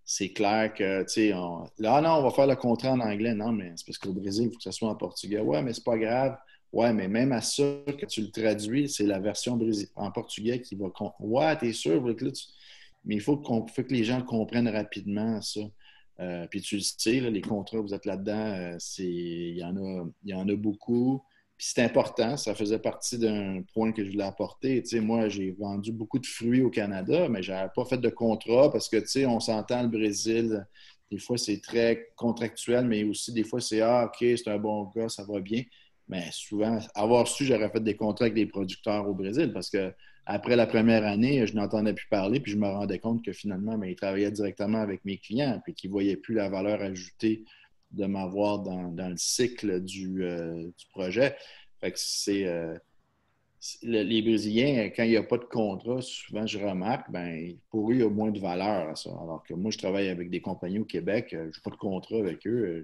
c'est clair que, tu sais, là, non, on va faire le contrat en anglais. Non, mais c'est parce qu'au Brésil, il faut que ça soit en portugais. Ouais, mais c'est pas grave. Ouais, mais même à ça, que tu le traduis, c'est la version en portugais qui va. Ouais, t'es sûr? Là, mais il faut que les gens comprennent rapidement ça. Puis tu le sais, là, les contrats, vous êtes là-dedans, il y en a beaucoup. Puis c'est important, ça faisait partie d'un point que je voulais apporter. Tu sais, moi, j'ai vendu beaucoup de fruits au Canada, mais je n'avais pas fait de contrat parce que, tu sais, on s'entend, le Brésil, des fois, c'est très contractuel, mais aussi, des fois, c'est « Ah, OK, c'est un bon gars, ça va bien ». Mais souvent, avoir su, j'aurais fait des contrats avec des producteurs au Brésil parce que après la première année, je n'entendais plus parler, puis je me rendais compte que finalement, bien, ils travaillaient directement avec mes clients, puis qu'ils ne voyaient plus la valeur ajoutée de m'avoir dans le cycle du projet. Fait que les Brésiliens, quand il n'y a pas de contrat, souvent je remarque, ben, pour eux, il y a moins de valeur à ça. Alors que moi, je travaille avec des compagnies au Québec, je n'ai pas de contrat avec eux,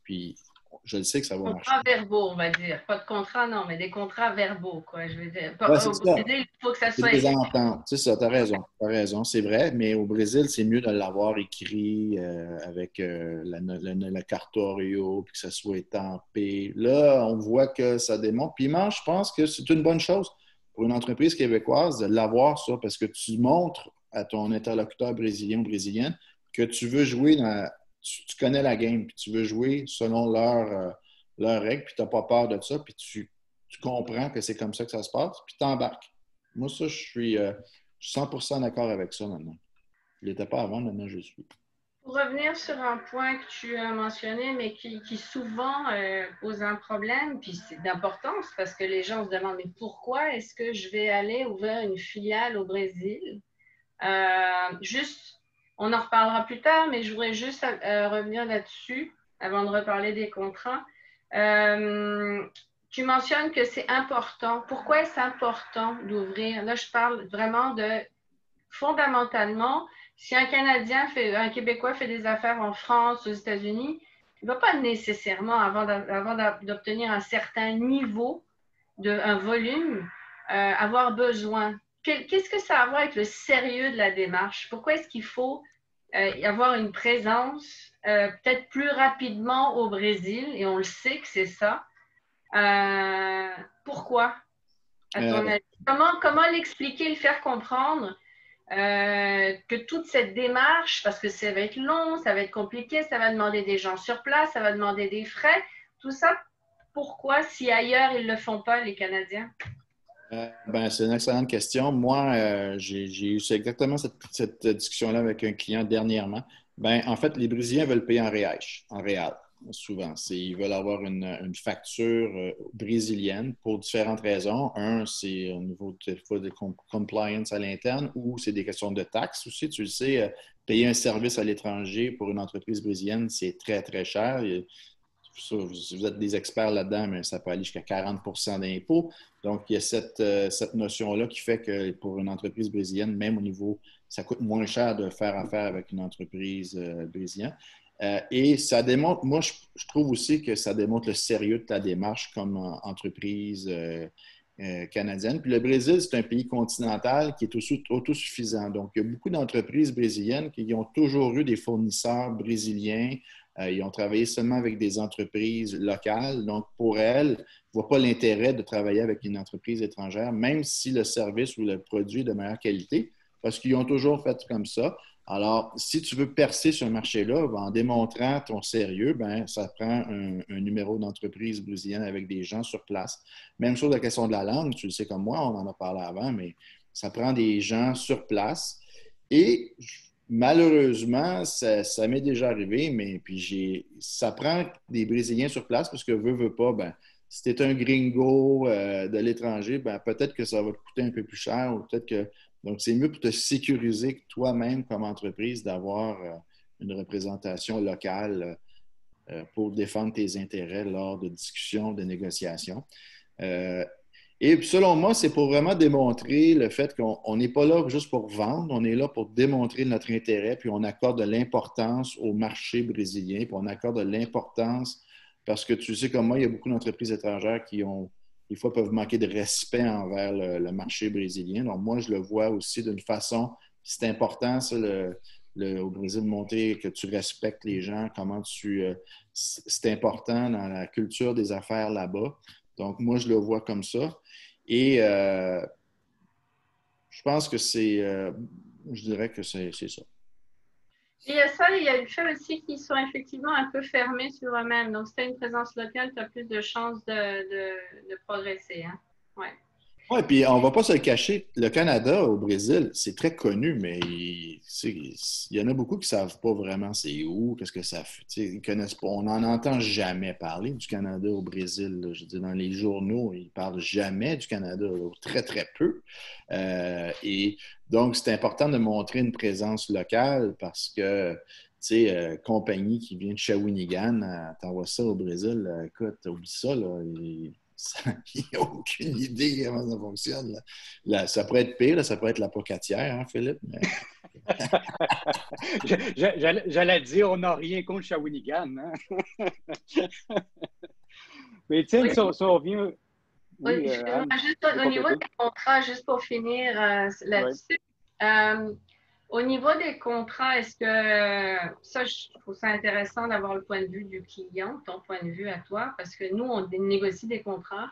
puis je le sais que ça va marcher. Contrats verbaux, on va dire. Pas de contrat, non, mais des contrats verbaux, quoi. Je veux dire, Ouais, c'est au ça. Brésil, il faut que ça C'est soit des écrit. ententes. C'est ça, t'as raison, c'est vrai, mais au Brésil, c'est mieux de l'avoir écrit avec la carte Oreo, puis que ça soit étampé. Là, on voit que ça démontre. Puis moi, je pense que c'est une bonne chose pour une entreprise québécoise de l'avoir, ça, parce que tu montres à ton interlocuteur brésilien ou brésilienne que tu veux jouer tu connais la game, puis tu veux jouer selon leurs règles, puis tu n'as pas peur de ça, puis tu comprends que c'est comme ça que ça se passe, puis tu embarques. Moi, ça, je suis 100% d'accord avec ça maintenant. Je ne l'étais pas avant, maintenant je suis. Pour revenir sur un point que tu as mentionné, mais qui souvent pose un problème, puis c'est d'importance parce que les gens se demandent mais pourquoi est-ce que je vais aller ouvrir une filiale au Brésil? Juste, on en reparlera plus tard, mais je voudrais juste revenir là-dessus avant de reparler des contrats. Tu mentionnes que c'est important. Pourquoi est-ce important d'ouvrir? Là, je parle vraiment de fondamentalement, si un un Québécois fait des affaires en France, aux États-Unis, il ne va pas nécessairement, avant d'obtenir un certain niveau, un volume, avoir besoin. Qu'est-ce que ça a à voir avec le sérieux de la démarche? Pourquoi est-ce qu'il faut avoir une présence peut-être plus rapidement au Brésil? Et on le sait que c'est ça. Pourquoi, à ton avis? Comment l'expliquer, le faire comprendre que toute cette démarche, parce que ça va être long, ça va être compliqué, ça va demander des gens sur place, ça va demander des frais, tout ça, pourquoi, si ailleurs ils ne le font pas, les Canadiens? C'est une excellente question. Moi, j'ai eu exactement cette discussion-là avec un client dernièrement. En fait, les Brésiliens veulent payer en réal, souvent. Ils veulent avoir une facture brésilienne pour différentes raisons. Un, c'est au niveau de compliance à l'interne ou c'est des questions de taxes aussi. Tu le sais, payer un service à l'étranger pour une entreprise brésilienne, c'est très, très cher. Vous êtes des experts là-dedans, mais ça peut aller jusqu'à 40 d'impôts. Donc, il y a cette notion-là qui fait que pour une entreprise brésilienne, même au niveau, ça coûte moins cher de faire affaire avec une entreprise brésilienne. Et ça démontre, moi, je trouve aussi que ça démontre le sérieux de ta démarche comme entreprise canadienne. Puis le Brésil, c'est un pays continental qui est autosuffisant. Donc, il y a beaucoup d'entreprises brésiliennes qui ont toujours eu des fournisseurs brésiliens. Ils ont travaillé seulement avec des entreprises locales. Donc, pour elles, ne voient pas l'intérêt de travailler avec une entreprise étrangère, même si le service ou le produit est de meilleure qualité, parce qu'ils ont toujours fait comme ça. Alors, si tu veux percer sur un marché-là, en démontrant ton sérieux, ça prend un numéro d'entreprise brésilienne avec des gens sur place. Même chose la question de la langue, tu le sais comme moi, on en a parlé avant, mais ça prend des gens sur place. Et malheureusement, ça m'est déjà arrivé, mais puis ça prend des Brésiliens sur place parce que veut pas, si tu es un gringo de l'étranger, peut-être que ça va te coûter un peu plus cher ou peut-être que. Donc, c'est mieux pour te sécuriser toi-même comme entreprise d'avoir une représentation locale pour défendre tes intérêts lors de discussions, de négociations. Et selon moi, c'est pour vraiment démontrer le fait qu'on n'est pas là juste pour vendre, on est là pour démontrer notre intérêt, puis on accorde de l'importance au marché brésilien, puis on accorde de l'importance parce que tu sais comme moi, il y a beaucoup d'entreprises étrangères qui des fois peuvent manquer de respect envers le marché brésilien. Donc moi, je le vois aussi d'une façon, c'est important ça, au Brésil, de montrer que tu respectes les gens, c'est important dans la culture des affaires là-bas. Donc, moi, je le vois comme ça. Et je pense que je dirais que c'est ça. Il y a ça, il y a le fait aussi qu'ils sont effectivement un peu fermés sur eux-mêmes. Donc, si tu as une présence locale, tu as plus de chances de progresser. Hein? Ouais. Oui, puis on ne va pas se le cacher. Le Canada au Brésil, c'est très connu, mais il y en a beaucoup qui ne savent pas vraiment c'est où, qu'est-ce que ça fait. Ils connaissent pas. On n'en entend jamais parler du Canada au Brésil. Là. Je veux dire, dans les journaux, ils ne parlent jamais du Canada, là, très, très peu. Et donc, c'est important de montrer une présence locale parce que, tu sais, compagnie qui vient de Shawinigan, t'envoies ça au Brésil, écoute, oublie ça, là. Il n'y a aucune idée comment ça fonctionne. Là, ça pourrait être pire, là, ça pourrait être la pocatière, hein, Philippe? Mais... J'allais dire, on n'a rien contre Shawinigan. Hein? Mais tiens, Oui. si on revient... Oui, Oui, excuse-moi, Anne, juste tu veux au niveau compléter? des contrats, juste pour finir Oui. là-dessus. Au niveau des contrats, est-ce que ça, je trouve ça intéressant d'avoir le point de vue du client, ton point de vue à toi, parce que nous, on négocie des contrats.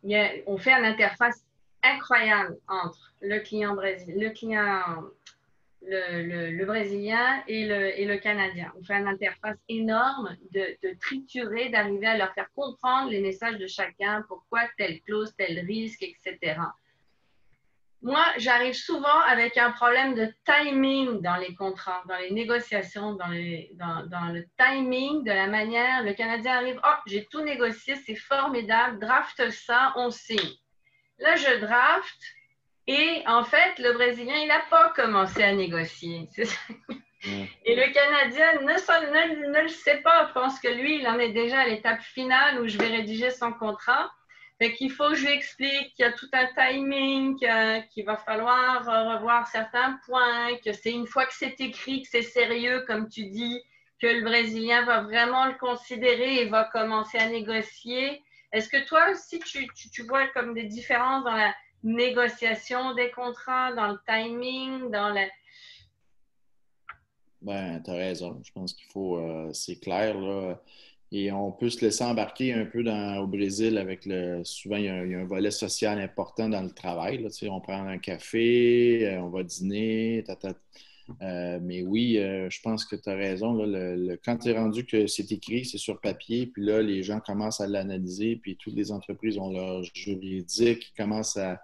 On fait une interface incroyable entre le client le Brésilien et le Canadien. On fait une interface énorme de triturer, d'arriver à leur faire comprendre les messages de chacun, pourquoi telle clause, tel risque, etc. Moi, j'arrive souvent avec un problème de timing dans les contrats, dans les négociations, dans le timing de la manière. Le Canadien arrive, oh, j'ai tout négocié, c'est formidable, draft ça, on signe. Là, je draft et en fait, le Brésilien, il n'a pas commencé à négocier. Et le Canadien ne le sait pas. Je pense que lui, il en est déjà à l'étape finale où je vais rédiger son contrat. Fait qu'il faut que je lui explique qu'il y a tout un timing, qu'il va falloir revoir certains points, que c'est une fois que c'est écrit, que c'est sérieux, comme tu dis, que le Brésilien va vraiment le considérer et va commencer à négocier. Est-ce que toi aussi, tu vois comme des différences dans la négociation des contrats, dans le timing, dans le... Ben, t'as raison. Je pense qu'il faut, c'est clair, là. Et on peut se laisser embarquer un peu au Brésil avec souvent, il y a un volet social important dans le travail, là. Tu sais, on prend un café, on va dîner, mais oui, je pense que tu as raison. Là, quand tu es rendu que c'est écrit, c'est sur papier, puis là, les gens commencent à l'analyser, puis toutes les entreprises ont leur juridique, qui commencent à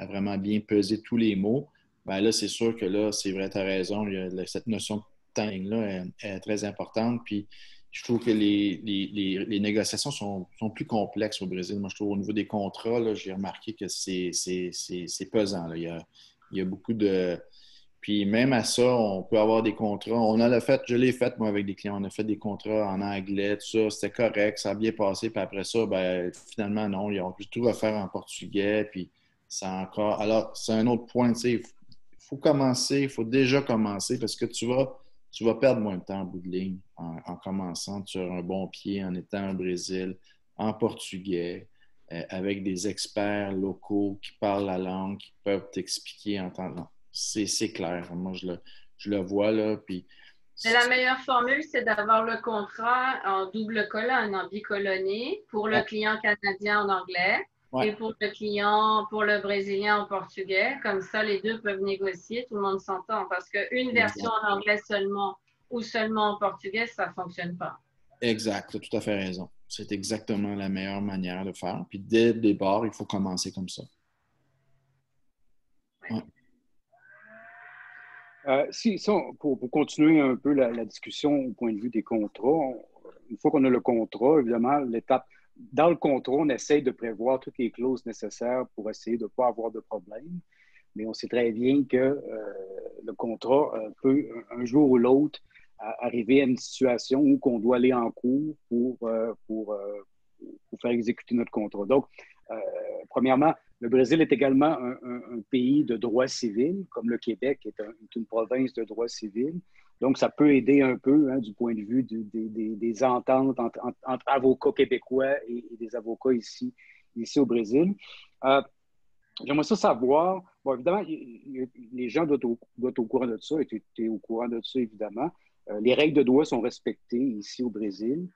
vraiment bien peser tous les mots. Ben là, c'est sûr que là, c'est vrai, tu as raison. Cette notion de timing-là est très importante. Puis, je trouve que les négociations sont plus complexes au Brésil. Moi, je trouve au niveau des contrats, là, j'ai remarqué que c'est pesant. Là. Il y a beaucoup de... Puis même à ça, on peut avoir des contrats. Je l'ai fait, moi, avec des clients. On a fait des contrats en anglais, tout ça. C'était correct, ça a bien passé. Puis après ça, ben, finalement, non. Ils ont tout refaire en portugais. Puis c'est encore... Alors, c'est un autre point, tu sais. Il faut commencer, il faut déjà commencer parce que tu vas perdre moins de temps en bout de ligne en commençant sur un bon pied, en étant au Brésil, en portugais, avec des experts locaux qui parlent la langue, qui peuvent t'expliquer en temps... Non, c'est clair. Moi, je le vois, là, puis... Mais la meilleure formule, c'est d'avoir le contrat en double colonne, en bicolonné, pour le Ouais, client canadien en anglais ouais, et pour le Brésilien en portugais. Comme ça, les deux peuvent négocier, tout le monde s'entend. Parce qu'une version exact. en anglais seulement ou seulement en portugais, ça ne fonctionne pas. Exact, tu as tout à fait raison. C'est exactement la meilleure manière de faire. Puis dès le départ, il faut commencer comme ça. Ouais. Ouais. Pour continuer un peu la discussion au point de vue des contrats, une fois qu'on a le contrat, évidemment, dans le contrat, on essaye de prévoir toutes les clauses nécessaires pour essayer de ne pas avoir de problème. Mais on sait très bien que le contrat peut, un jour ou l'autre, arriver à une situation où on doit aller en cours pour faire exécuter notre contrat. Donc, premièrement, le Brésil est également un pays de droit civil, comme le Québec est une province de droit civil. Donc, ça peut aider un peu du point de vue des ententes entre avocats québécois et des avocats ici au Brésil. J'aimerais ça savoir, bon, évidemment, les gens doivent être au courant de ça, et tu es au courant de ça, évidemment. Les règles de droit sont respectées ici au Brésil.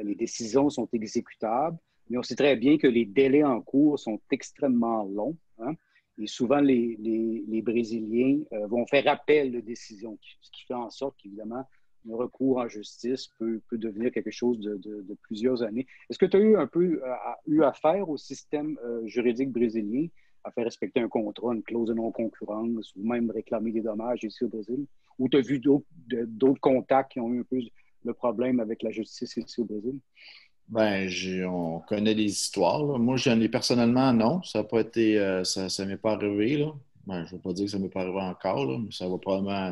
Les décisions sont exécutables, mais on sait très bien que les délais en cours sont extrêmement longs. Hein? Et souvent, les Brésiliens vont faire appel de décisions, ce qui fait en sorte qu'évidemment, le recours en justice peut devenir quelque chose de plusieurs années. Est-ce que tu as eu un peu eu affaire au système juridique brésilien à faire respecter un contrat, une clause de non-concurrence ou même réclamer des dommages ici au Brésil? Ou tu as vu d'autres contacts qui ont eu un peu le problème avec la justice ici au Brésil? Ben, on connaît des histoires, là. Moi, j'en ai personnellement, non. Ça n'a pas été, ça m'est pas arrivé, là. Ben, je ne veux pas dire que ça ne m'est pas arrivé encore, là, mais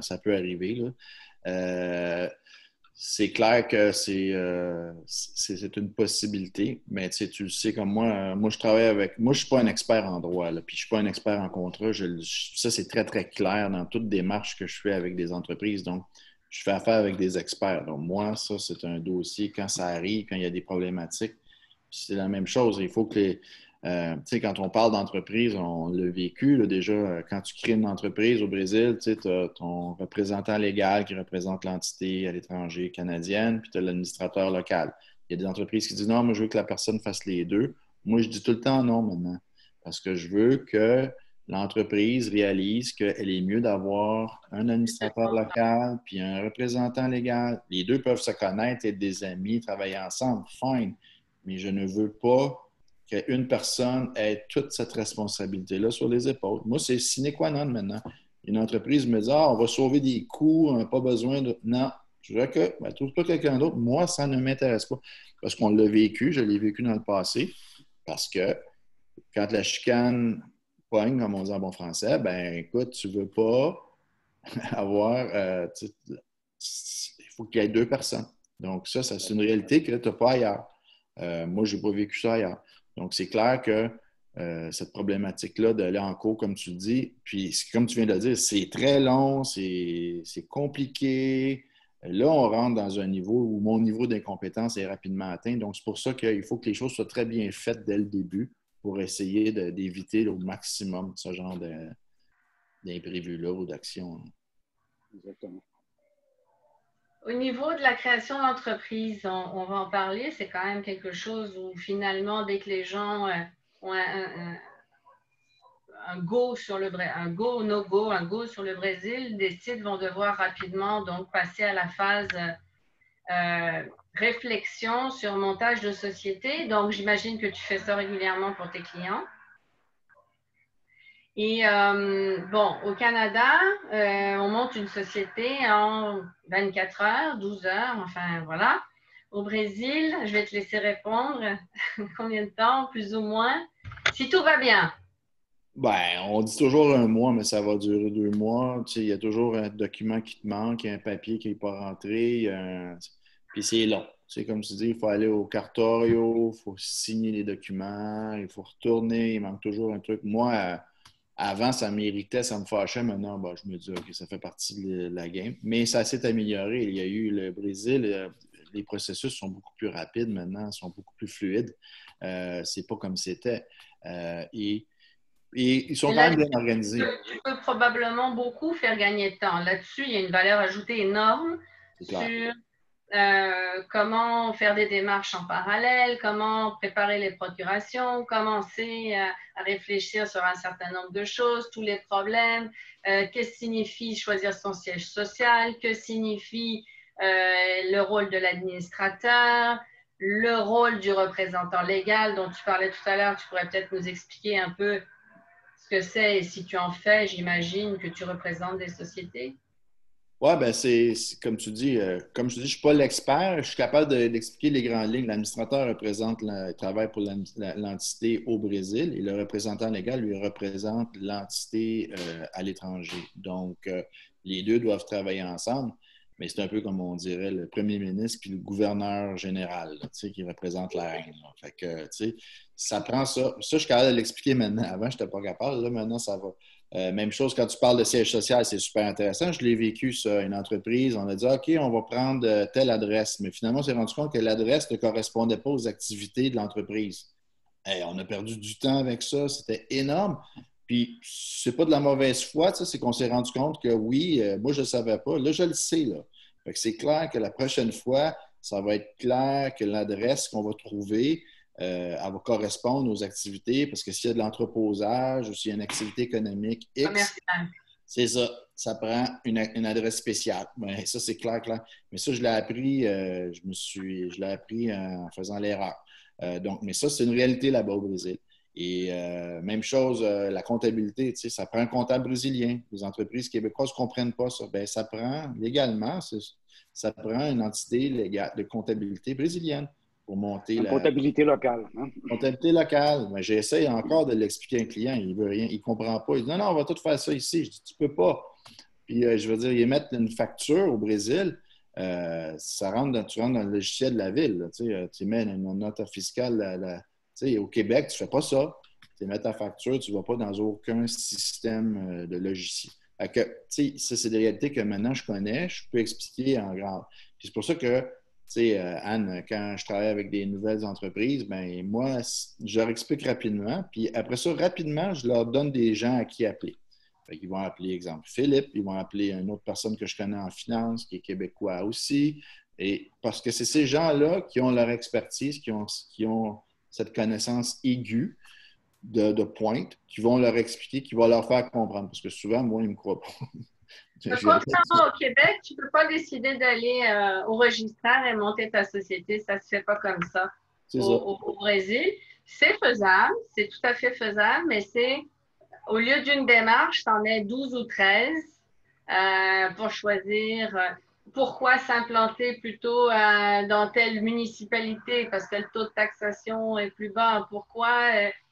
ça peut arriver, là. c'est clair que c'est une possibilité, mais tu le sais comme moi, moi je travaille avec, moi je suis pas un expert en droit, là, puis je suis pas un expert en contrat. Ça, c'est très, très clair dans toute démarche que je fais avec des entreprises. Donc, je fais affaire avec des experts. Donc, moi, ça, c'est un dossier quand ça arrive, quand il y a des problématiques. C'est la même chose. Il faut que tu sais, quand on parle d'entreprise, on l'a vécu là, déjà. Quand tu crées une entreprise au Brésil, tu as ton représentant légal qui représente l'entité à l'étranger canadienne, puis tu as l'administrateur local. Il y a des entreprises qui disent non, moi, je veux que la personne fasse les deux. Moi, je dis tout le temps non maintenant, parce que je veux que l'entreprise réalise qu'elle est mieux d'avoir un administrateur local puis un représentant légal. Les deux peuvent se connaître, être des amis, travailler ensemble, fine. Mais je ne veux pas qu'une personne ait toute cette responsabilité-là sur les épaules. Moi, c'est sine qua non maintenant. Une entreprise me dit on va sauver des coûts, on n'a pas besoin de. Non. Je dirais que trouve-toi quelqu'un d'autre. Moi, ça ne m'intéresse pas. Parce qu'on l'a vécu, je l'ai vécu dans le passé. Parce que quand la chicane pogne, comme on dit en bon français, ben écoute, tu ne veux pas avoir. Il faut qu'il y ait deux personnes. Donc, ça c'est une réalité que tu n'as pas ailleurs. Moi, je n'ai pas vécu ça ailleurs. Donc, c'est clair que cette problématique-là d'aller en cours, comme tu le dis, puis comme tu viens de le dire, c'est très long, c'est compliqué. Là, on rentre dans un niveau où mon niveau d'incompétence est rapidement atteint. Donc, c'est pour ça qu'il faut que les choses soient très bien faites dès le début pour essayer d'éviter au maximum ce genre d'imprévus-là ou d'actions. Exactement. Au niveau de la création d'entreprise, on va en parler. C'est quand même quelque chose où finalement, dès que les gens ont un go sur le un go, no go, un go sur le Brésil, des sites vont devoir rapidement donc passer à la phase réflexion sur montage de société. Donc, j'imagine que tu fais ça régulièrement pour tes clients. Et bon, au Canada, on monte une société en 24 heures, 12 heures, enfin voilà. Au Brésil, je vais te laisser répondre. Combien de temps, plus ou moins? Si tout va bien. Ben, on dit toujours un mois, mais ça va durer 2 mois. Tu sais, il y a toujours un document qui te manque, il y a un papier qui n'est pas rentré. Puis c'est long. Tu sais, comme tu dis, il faut aller au cartorio, il faut signer les documents, il faut retourner, il manque toujours un truc. Moi, avant, ça m'irritait, ça me fâchait. Maintenant, ben, je me dis, OK, ça fait partie de la game. Mais ça s'est amélioré. Il y a eu le Brésil, les processus sont beaucoup plus rapides maintenant, sont beaucoup plus fluides. C'est pas comme c'était. Et ils sont quand même bien organisés. Tu peux probablement beaucoup faire gagner de temps. Là-dessus, il y a une valeur ajoutée énorme sur comment faire des démarches en parallèle, comment préparer les procurations, commencer à réfléchir sur un certain nombre de choses, tous les problèmes, qu'est-ce que signifie choisir son siège social, que signifie le rôle de l'administrateur, le rôle du représentant légal dont tu parlais tout à l'heure. Tu pourrais peut-être nous expliquer un peu ce que c'est et si tu en fais, j'imagine que tu représentes des sociétés. Oui, ben c'est comme tu dis, je ne suis pas l'expert, je suis capable d'expliquer les grandes lignes. L'administrateur travaille pour l'entité au Brésil et le représentant légal lui représente l'entité à l'étranger. Donc, les deux doivent travailler ensemble, mais c'est un peu comme on dirait le premier ministre puis le gouverneur général, là, tu sais, qui représente la reine. Là. Fait que, tu sais, ça prend ça. Ça, je suis capable de l'expliquer maintenant. Avant, je n'étais pas capable. Là, maintenant, ça va. Même chose quand tu parles de siège social, c'est super intéressant. Je l'ai vécu, ça, une entreprise. On a dit, OK, on va prendre telle adresse. Mais finalement, on s'est rendu compte que l'adresse ne correspondait pas aux activités de l'entreprise. Hey, on a perdu du temps avec ça. C'était énorme. Puis, c'est pas de la mauvaise foi, c'est qu'on s'est rendu compte que oui, moi, je ne savais pas. Là, je le sais. Là. Fait que c'est clair que la prochaine fois, ça va être clair que l'adresse qu'on va trouver, elle va correspondre aux activités, parce que s'il y a de l'entreposage ou s'il y a une activité économique X, c'est ça. Ça prend une adresse spéciale. Ben, ça, c'est clair. Mais ça, je l'ai appris, je l'ai appris en faisant l'erreur. Donc, mais ça, c'est une réalité là-bas au Brésil. Et même chose, la comptabilité, tu sais, ça prend un comptable brésilien. Les entreprises québécoises ne comprennent pas ça. Ben, ça prend, légalement, ça prend une entité légale de comptabilité brésilienne pour monter la comptabilité locale. Hein? Comptabilité locale. Ben, j'essaie encore de l'expliquer à un client. Il veut rien, il ne comprend pas. Il dit non, on va tout faire ça ici. Je dis, tu ne peux pas. Puis je veux dire, ils émettent une facture au Brésil. tu rentres dans le logiciel de la ville. Là, tu mets une note fiscale. Au Québec, tu ne fais pas ça. Tu mets ta facture, tu ne vas pas dans aucun système de logiciel. Ça, c'est des réalités que maintenant je connais, je peux expliquer en grand. Puis c'est pour ça que, Anne, quand je travaille avec des nouvelles entreprises, ben moi, je leur explique rapidement. Puis après ça, rapidement, je leur donne des gens à qui appeler. Ils vont appeler, exemple, Philippe, ils vont appeler une autre personne que je connais en finance, qui est québécois aussi. Et parce que c'est ces gens-là qui ont leur expertise, qui ont cette connaissance aiguë de pointe, qui vont leur expliquer, qui vont leur faire comprendre. Parce que souvent, moi, ils ne me croient pas. Contrairement au Québec, tu ne peux pas décider d'aller au registraire et monter ta société. Ça ne se fait pas comme ça. Au Brésil, c'est faisable, c'est tout à fait faisable, mais c'est au lieu d'une démarche, tu en as 12 ou 13 pour choisir pourquoi s'implanter plutôt dans telle municipalité parce que le taux de taxation est plus bas. Pourquoi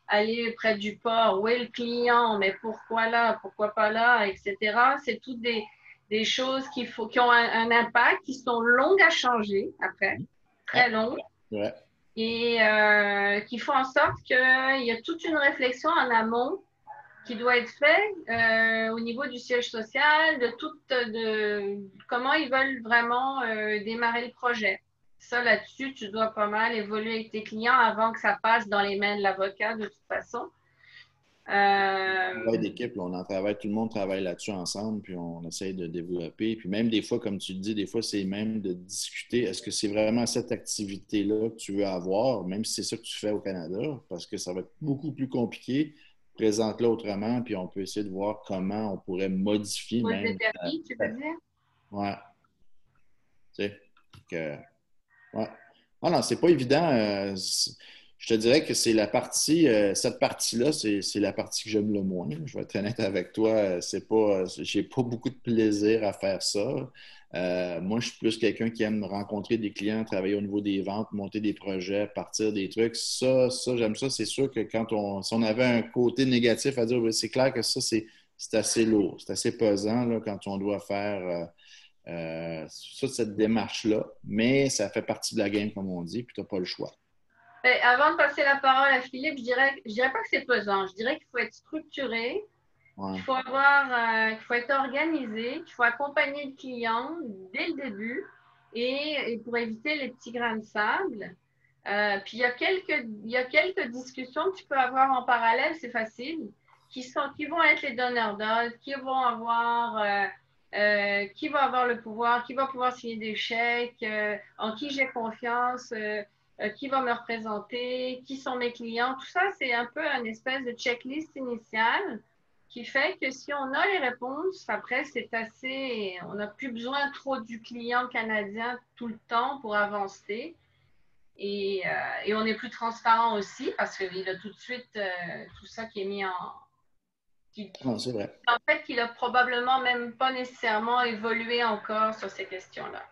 aller près du port? Où est le client? Mais pourquoi là? Pourquoi pas là? Etc. C'est toutes des choses qui ont un impact, qui sont longues à changer après, très longues. Ouais. Et qui font en sorte qu'il y a toute une réflexion en amont qui doit être fait au niveau du siège social, de comment ils veulent vraiment démarrer le projet. Ça, là-dessus, tu dois pas mal évoluer avec tes clients avant que ça passe dans les mains de l'avocat, de toute façon. Travail d'équipe, on en travaille, tout le monde travaille là-dessus ensemble, puis on essaye de développer. Puis même des fois, comme tu le dis, des fois, c'est même de discuter, est-ce que c'est vraiment cette activité-là que tu veux avoir, même si c'est ça que tu fais au Canada, parce que ça va être beaucoup plus compliqué. Présente-le autrement, puis on peut essayer de voir comment on pourrait modifier même. Permis, tu veux dire? Ouais. Tu sais, ouais. Ah non, c'est pas évident. Je te dirais que c'est la partie, cette partie-là, c'est la partie que j'aime le moins. Je vais être honnête avec toi. J'ai pas beaucoup de plaisir à faire ça. Moi, je suis plus quelqu'un qui aime rencontrer des clients, travailler au niveau des ventes, monter des projets, partir des trucs. Ça, j'aime ça. C'est sûr que si on avait un côté négatif à dire, c'est clair que ça, c'est assez lourd, c'est assez pesant là, quand on doit faire cette démarche-là. Mais ça fait partie de la game, comme on dit, puis tu n'as pas le choix. Avant de passer la parole à Philippe, je dirais pas que c'est pesant. Je dirais qu'il faut être structuré, qu'il faut être organisé, qu'il faut accompagner le client dès le début et pour éviter les petits grains de sable. Puis il y a quelques discussions que tu peux avoir en parallèle, c'est facile, qui vont être les donneurs d'ordre, qui va avoir le pouvoir, qui va pouvoir signer des chèques, en qui j'ai confiance. Qui va me représenter, qui sont mes clients. Tout ça, c'est un peu une espèce de checklist initiale qui fait que si on a les réponses, après, on n'a plus besoin trop du client canadien tout le temps pour avancer. Et on est plus transparent aussi parce qu'il a tout de suite tout ça qui est mis en... Non, c'est vrai. En fait, qu'il a probablement même pas nécessairement évolué encore sur ces questions-là.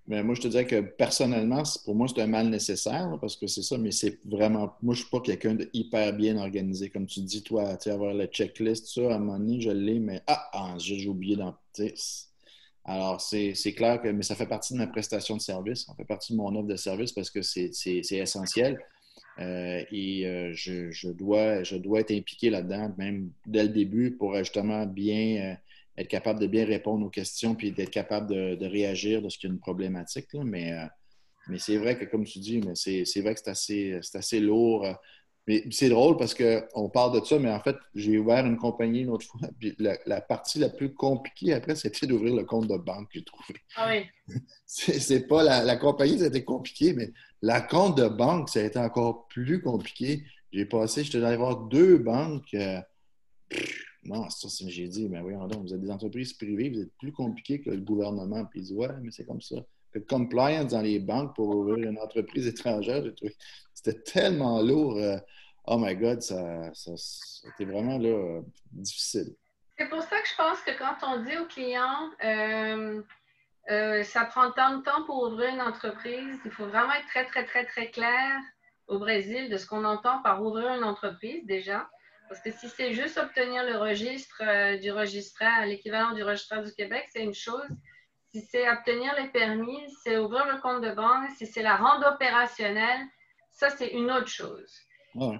Mais moi, je te dirais que personnellement, pour moi, c'est un mal nécessaire parce que c'est ça, mais c'est vraiment. Moi, je ne suis pas quelqu'un de hyper bien organisé. Comme tu dis, toi, avoir la checklist, ça, à un moment donné, je l'ai, mais j'ai oublié d'en. Alors, c'est clair que. Mais ça fait partie de ma prestation de service. Ça fait partie de mon offre de service parce que c'est essentiel. Je dois être impliqué là-dedans, même dès le début, pour justement bien. Être capable de bien répondre aux questions puis d'être capable de réagir lorsqu'il y a une problématique. Là. Mais c'est vrai que, comme tu dis, c'est vrai que c'est assez lourd. Mais c'est drôle parce qu'on parle de ça, mais en fait, j'ai ouvert une compagnie une autre fois. Puis la partie la plus compliquée après, c'était d'ouvrir le compte de banque, j'ai trouvé. Ah oui. C'est pas la compagnie, c'était compliqué, mais la compte de banque, ça a été encore plus compliqué. J'étais allé voir 2 banques. Non, j'ai dit, mais voyons donc, vous êtes des entreprises privées, vous êtes plus compliqué que le gouvernement. Puis il dit, ouais, mais c'est comme ça. Le compliance dans les banques pour ouvrir une entreprise étrangère, c'était tellement lourd. Oh my God, c'était vraiment là, difficile. C'est pour ça que je pense que quand on dit aux clients, ça prend tant de temps pour ouvrir une entreprise, il faut vraiment être très, très, très, très clair au Brésil de ce qu'on entend par ouvrir une entreprise déjà. Parce que si c'est juste obtenir le registre du registraire, l'équivalent du registraire du Québec, c'est une chose. si c'est obtenir les permis, c'est ouvrir le compte de banque, si c'est la rendre opérationnelle, ça, c'est une autre chose. Ouais.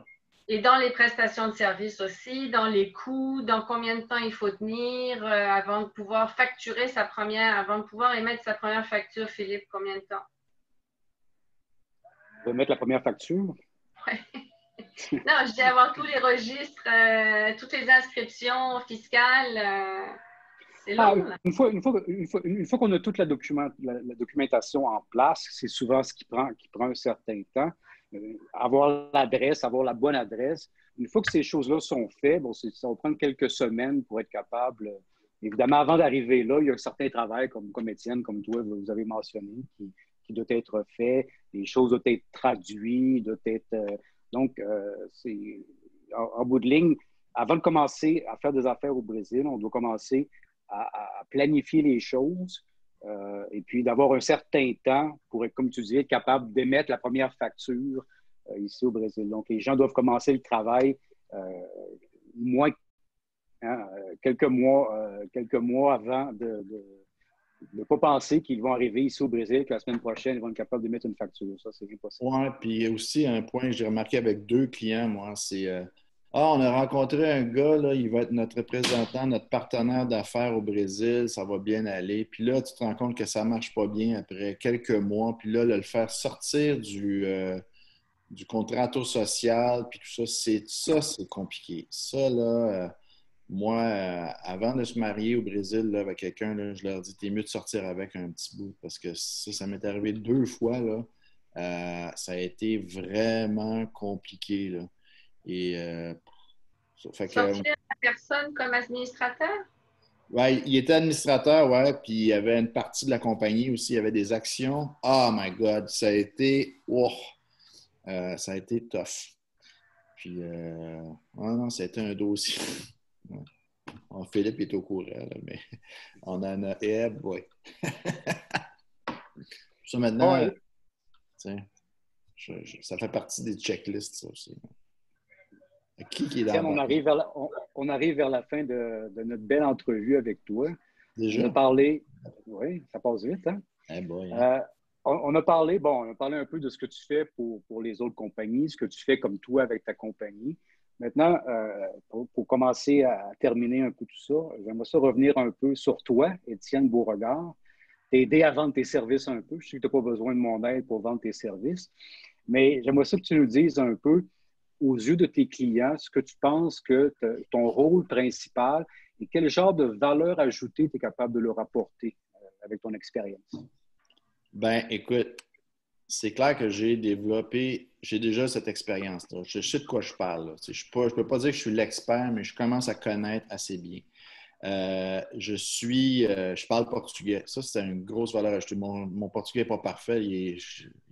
Et dans les prestations de services aussi, dans les coûts, dans combien de temps il faut tenir avant de pouvoir facturer avant de pouvoir émettre sa première facture, Philippe, combien de temps? On va mettre la première facture. Ouais. Non, je dis avoir tous les registres, toutes les inscriptions fiscales. C'est long, là. Une fois qu'on a toute la documentation en place, c'est souvent ce qui prend un certain temps. Avoir l'adresse, avoir la bonne adresse. Une fois que ces choses-là sont faites, bon, ça va prendre quelques semaines pour être capable. Évidemment, avant d'arriver là, il y a un certain travail, comme Étienne, comme toi, vous avez mentionné, qui doit être fait. Les choses doivent être traduites, doivent être. Donc, c'est en bout de ligne, avant de commencer à faire des affaires au Brésil, on doit commencer à planifier les choses et puis d'avoir un certain temps pour être, comme tu dis, être capable d'émettre la première facture ici au Brésil. Donc, les gens doivent commencer le travail moins quelques mois avant de ne pas penser qu'ils vont arriver ici au Brésil, que la semaine prochaine, ils vont être capables d'émettre une facture. Ça, c'est impossible. Oui, puis aussi un point que j'ai remarqué avec 2 clients, moi, c'est on a rencontré un gars, là, il va être notre représentant, notre partenaire d'affaires au Brésil, ça va bien aller. Puis là, tu te rends compte que ça ne marche pas bien après quelques mois. Puis là, le faire sortir du contrato social, puis tout ça, c'est compliqué. Ça, là, moi, avant de se marier au Brésil là, avec quelqu'un, là, je leur dis, t'es mieux de sortir avec un petit bout, parce que ça m'est arrivé 2 fois, là. Ça a été vraiment compliqué, là. Et fait que, Sortir la personne comme administrateur? ouais, il était administrateur, ouais, puis il y avait une partie de la compagnie aussi, il y avait des actions. Oh my God, ça a été, ça a été tough. Puis, non, ça a été un dossier. Ouais. Bon, Philippe est au courant, là, mais on en a, boy. Ça maintenant, Ouais. ça fait partie des checklists, ça aussi. Qui est dans Tiens, le on arrive vers la fin de notre belle entrevue avec toi. Déjà? On a parlé, oui, ça passe vite, hein? Eh boy, hein? On a parlé un peu de ce que tu fais pour les autres compagnies, ce que tu fais comme toi avec ta compagnie. Maintenant, pour commencer à terminer un peu tout ça, j'aimerais ça revenir un peu sur toi, Étienne Beauregard. T'aider à vendre tes services un peu. Je sais que tu n'as pas besoin de mon aide pour vendre tes services, mais j'aimerais ça que tu nous dises un peu, aux yeux de tes clients, ce que tu penses que ton rôle principal et quel genre de valeur ajoutée tu es capable de leur apporter avec ton expérience. Ben, écoute, c'est clair que j'ai déjà cette expérience-là. Je sais de quoi je parle, là. Je ne peux pas dire que je suis l'expert, mais je commence à connaître assez bien. Je parle portugais. Ça, c'est une grosse valeur ajoutée. Mon portugais n'est pas parfait. Il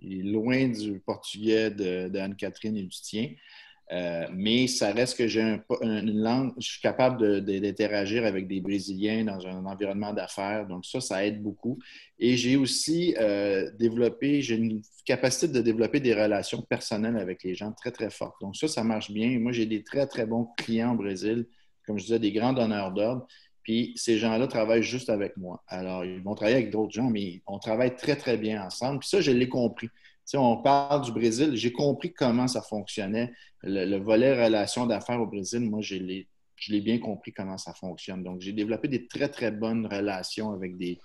est loin du portugais d'Anne-Catherine et du tien. Mais ça reste que j'ai une langue, je suis capable d'interagir avec des Brésiliens dans un environnement d'affaires. Donc ça aide beaucoup. Et j'ai aussi j'ai une capacité de développer des relations personnelles avec les gens très, très fortes. Donc ça marche bien. Moi, j'ai des très, très bons clients au Brésil, comme je disais, des grands donneurs d'ordre. Puis ces gens-là travaillent juste avec moi. Alors, ils vont travailler avec d'autres gens, mais on travaille très, très bien ensemble. Puis ça, je l'ai compris. Tu sais, on parle du Brésil, j'ai compris comment ça fonctionnait. Le volet relations d'affaires au Brésil, moi, je l'ai bien compris comment ça fonctionne. Donc, j'ai développé des très, très bonnes relations avec des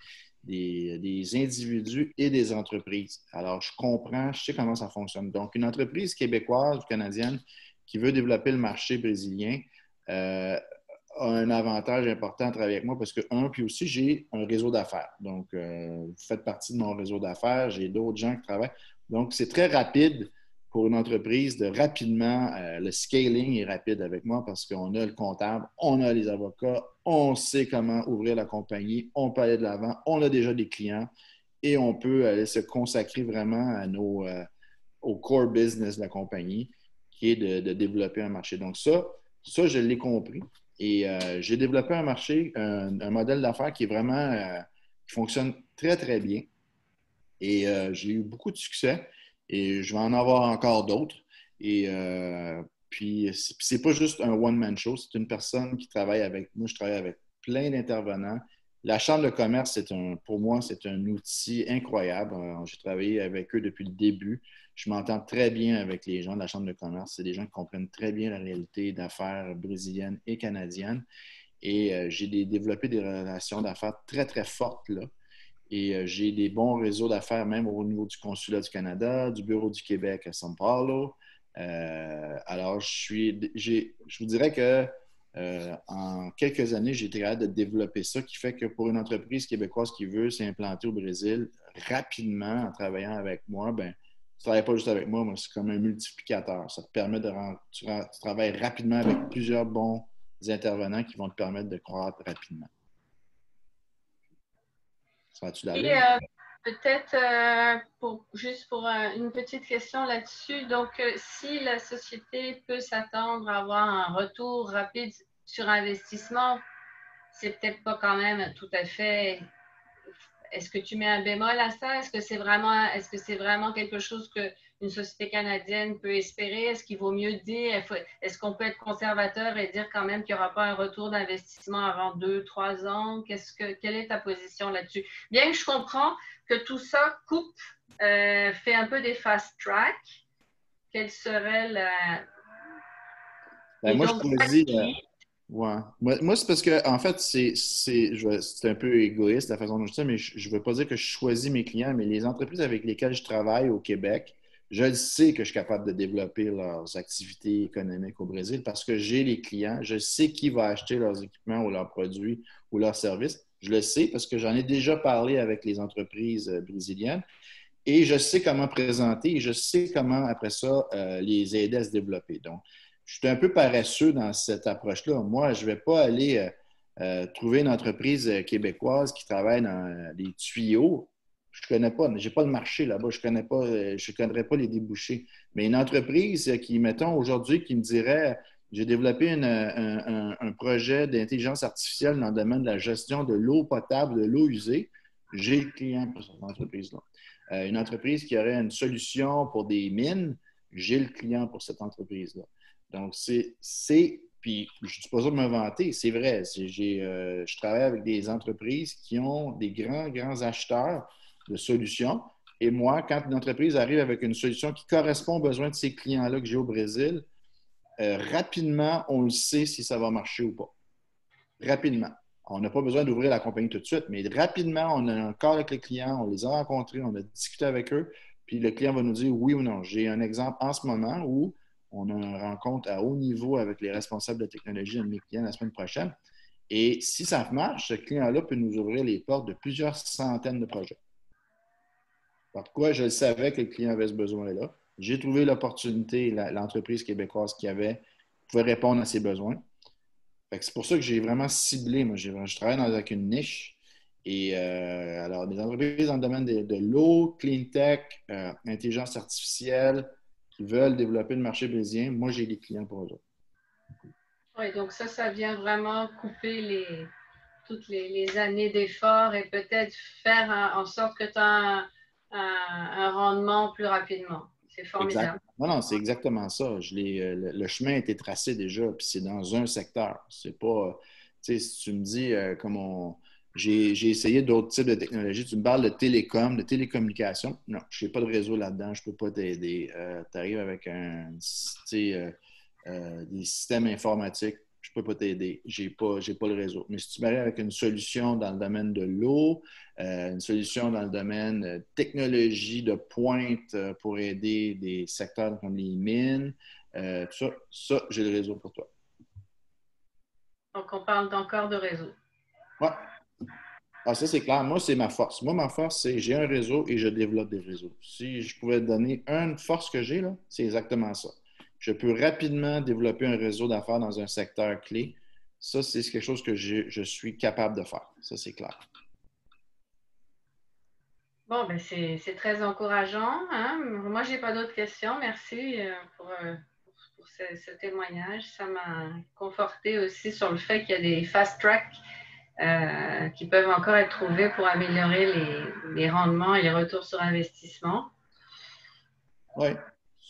individus et des entreprises. Alors, je sais comment ça fonctionne. Donc, une entreprise québécoise ou canadienne qui veut développer le marché brésilien a un avantage important à travailler avec moi parce que, puis aussi, j'ai un réseau d'affaires. Donc, vous faites partie de mon réseau d'affaires. J'ai d'autres gens qui travaillent. Donc, c'est très rapide pour une entreprise de rapidement, le scaling est rapide avec moi parce qu'on a le comptable, on a les avocats, on sait comment ouvrir la compagnie, on peut aller de l'avant, on a déjà des clients et on peut aller se consacrer vraiment au core business de la compagnie qui est de développer un marché. Donc ça je l'ai compris et j'ai développé un marché, un modèle d'affaires qui est vraiment, qui fonctionne très, très bien et j'ai eu beaucoup de succès. Et je vais en avoir encore d'autres. Et puis, c'est pas juste un one-man show, c'est une personne qui travaille avec moi. Je travaille avec plein d'intervenants La Chambre de commerce, pour moi, c'est un outil incroyable. J'ai travaillé avec eux depuis le début. Je m'entends très bien avec les gens de la Chambre de commerce. C'est des gens qui comprennent très bien la réalité d'affaires brésilienne et canadienne. Et j'ai développé des relations d'affaires très, très fortes là. Et j'ai des bons réseaux d'affaires, même au niveau du Consulat du Canada, du Bureau du Québec à São Paulo. Alors, je vous dirais que en quelques années, j'ai été capable de développer ça, qui fait que pour une entreprise québécoise qui veut s'implanter au Brésil rapidement en travaillant avec moi, ben, tu ne travailles pas juste avec moi, mais c'est comme un multiplicateur. Ça te permet tu travailles rapidement avec plusieurs bons intervenants qui vont te permettre de croître rapidement. Seras-tu Et d'accord? peut-être juste pour une petite question là-dessus, donc si la société peut s'attendre à avoir un retour rapide sur investissement, c'est peut-être pas quand même tout à fait. Est-ce que tu mets un bémol à ça? Est-ce que c'est vraiment quelque chose qu'une société canadienne peut espérer? Est-ce qu'il vaut mieux dire, est-ce qu'on peut être conservateur et dire quand même qu'il n'y aura pas un retour d'investissement avant 2-3 ans? Quelle est ta position là-dessus? Bien que je comprends que tout ça coupe, fait un peu des fast track, quelle serait Moi, je choisis. clé? Ouais. Moi, c'est parce que, en fait, c'est un peu égoïste la façon dont je dis ça, mais je ne veux pas dire que je choisis mes clients, mais les entreprises avec lesquelles je travaille au Québec, je le sais que je suis capable de développer leurs activités économiques au Brésil parce que j'ai les clients, je sais qui va acheter leurs équipements ou leurs produits ou leurs services. Je le sais parce que j'en ai déjà parlé avec les entreprises brésiliennes et je sais comment présenter et je sais comment, après ça, les aider à se développer. Donc, je suis un peu paresseux dans cette approche-là. Moi, je ne vais pas aller trouver une entreprise québécoise qui travaille dans les tuyaux. Je ne connais pas, je n'ai pas le marché là-bas, je ne connaîtrais pas les débouchés. Mais une entreprise qui, mettons, aujourd'hui, qui me dirait, j'ai développé un projet d'intelligence artificielle dans le domaine de la gestion de l'eau potable, de l'eau usée, j'ai le client pour cette entreprise-là. Une entreprise qui aurait une solution pour des mines, j'ai le client pour cette entreprise-là. Donc, puis je ne suis pas sûr de me vanter, c'est vrai. Je travaille avec des entreprises qui ont des grands acheteurs de solutions. Et moi, quand une entreprise arrive avec une solution qui correspond aux besoins de ces clients-là que j'ai au Brésil, rapidement, on le sait si ça va marcher ou pas. Rapidement. On n'a pas besoin d'ouvrir la compagnie tout de suite, mais rapidement, on a un accord avec les clients, on les a rencontrés, on a discuté avec eux, puis le client va nous dire oui ou non. J'ai un exemple en ce moment où on a une rencontre à haut niveau avec les responsables de technologie de mes clients la semaine prochaine. Et si ça marche, ce client-là peut nous ouvrir les portes de plusieurs centaines de projets. Pourquoi je savais que le client avait ce besoin-là? J'ai trouvé l'opportunité, l'entreprise québécoise qui pouvait répondre à ses besoins. C'est pour ça que j'ai vraiment ciblé. Moi, je travaille avec une niche. Et alors, des entreprises dans le domaine de l'eau, clean tech, intelligence artificielle, qui veulent développer le marché brésilien, moi, j'ai des clients pour eux. Oui, donc ça vient vraiment couper toutes les années d'efforts et peut-être faire en sorte que tu as un rendement plus rapidement. C'est formidable. Exact. Non, c'est exactement ça. Le chemin a été tracé déjà, puis c'est dans un secteur. C'est pas, tu sais, si tu me dis, j'ai essayé d'autres types de technologies, tu me parles de télécom, de télécommunications. Non, je n'ai pas de réseau là-dedans, je ne peux pas t'aider. Tu arrives avec des systèmes informatiques, je ne peux pas t'aider. Je n'ai pas le réseau. Mais si tu m'arrives avec une solution dans le domaine de l'eau, une solution dans le domaine technologie de pointe pour aider des secteurs comme les mines, ça, j'ai le réseau pour toi. Donc, on parle encore de réseau. Ouais. Ah, ça, c'est clair. Moi, c'est ma force. Moi, ma force, c'est j'ai un réseau et je développe des réseaux. Si je pouvais te donner une force que j'ai, là, c'est exactement ça. Je peux rapidement développer un réseau d'affaires dans un secteur clé. Ça, c'est quelque chose que je suis capable de faire. Ça, c'est clair. Bon, ben c'est très encourageant. Hein? Moi, je n'ai pas d'autres questions. Merci pour ce témoignage. Ça m'a conforté aussi sur le fait qu'il y a des fast tracks qui peuvent encore être trouvés pour améliorer les rendements et les retours sur investissement. Oui.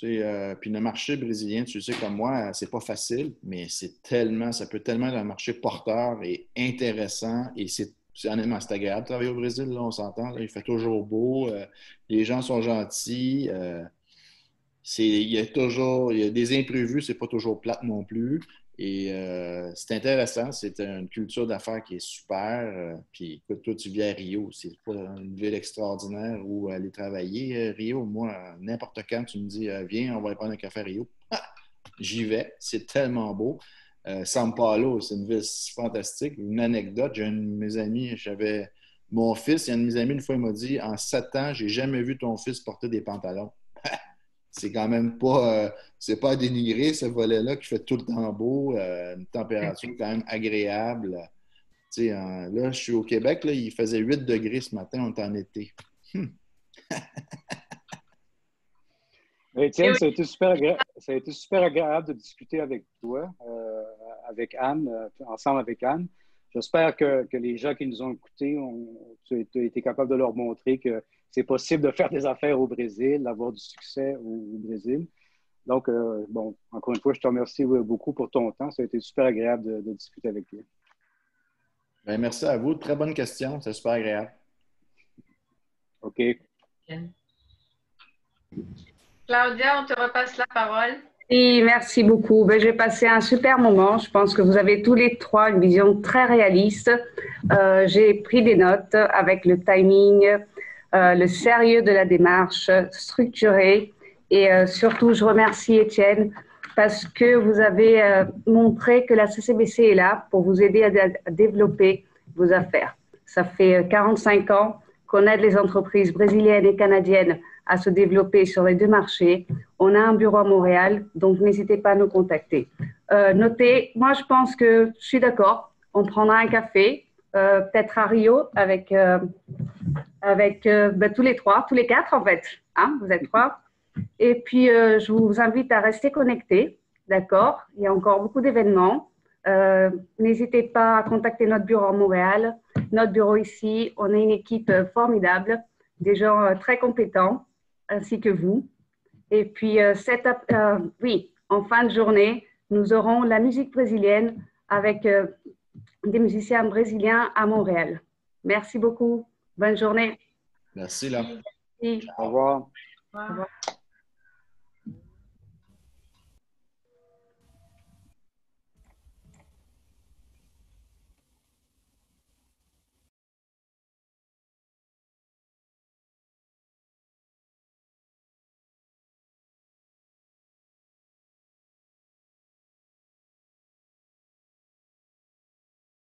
Puis le marché brésilien, tu le sais comme moi, c'est pas facile, mais ça peut tellement être un marché porteur et intéressant et c'est honnêtement, c'est agréable de travailler au Brésil, là, on s'entend. Là, il fait toujours beau. Les gens sont gentils. Il y a des imprévus, c'est pas toujours plate non plus. Et c'est intéressant, c'est une culture d'affaires qui est super. Puis écoute, toi, tu vis à Rio, c'est pas une ville extraordinaire où aller travailler. Rio, moi, n'importe quand, tu me dis, viens, on va aller prendre un café à Rio. Ah! J'y vais, c'est tellement beau. São Paulo, c'est une ville fantastique. Une anecdote, j'ai un de mes amis, j'avais mon fils, il y a un de mes amis, une fois, il m'a dit, en 7 ans, j'ai jamais vu ton fils porter des pantalons. C'est quand même pas, c'est pas à dénigrer ce volet-là qui fait tout le temps beau, une température quand même agréable. Tu sais, là, je suis au Québec, là, il faisait 8 degrés ce matin, on est en été. Étienne, ça a été super agréable de discuter avec toi, avec Anne, ensemble avec Anne. J'espère que les gens qui nous ont écoutés, tu as été capable de leur montrer que c'est possible de faire des affaires au Brésil, d'avoir du succès au Brésil. Donc, bon, encore une fois, je te remercie beaucoup pour ton temps. Ça a été super agréable de discuter avec toi. Bien, merci à vous. Très bonne question. C'est super agréable. OK. Claudia, on te repasse la parole. Oui, merci beaucoup. Ben, j'ai passé un super moment. Je pense que vous avez tous les trois une vision très réaliste. J'ai pris des notes avec le timing, le sérieux de la démarche, structurée. Et surtout, je remercie Étienne parce que vous avez montré que la CCBC est là pour vous aider à développer vos affaires. Ça fait 45 ans qu'on aide les entreprises brésiliennes et canadiennes à se développer sur les deux marchés. On a un bureau à Montréal, donc n'hésitez pas à nous contacter. Notez, moi je pense que je suis d'accord, on prendra un café, peut-être à Rio avec tous les trois, tous les quatre en fait, hein, vous êtes trois. Et puis je vous invite à rester connectés, d'accord? Il y a encore beaucoup d'événements. N'hésitez pas à contacter notre bureau à Montréal, notre bureau ici. On a une équipe formidable, des gens très compétents, ainsi que vous. Et puis, oui, en fin de journée, nous aurons la musique brésilienne avec des musiciens brésiliens à Montréal. Merci beaucoup. Bonne journée. Merci, là. Merci. Au revoir. Au revoir.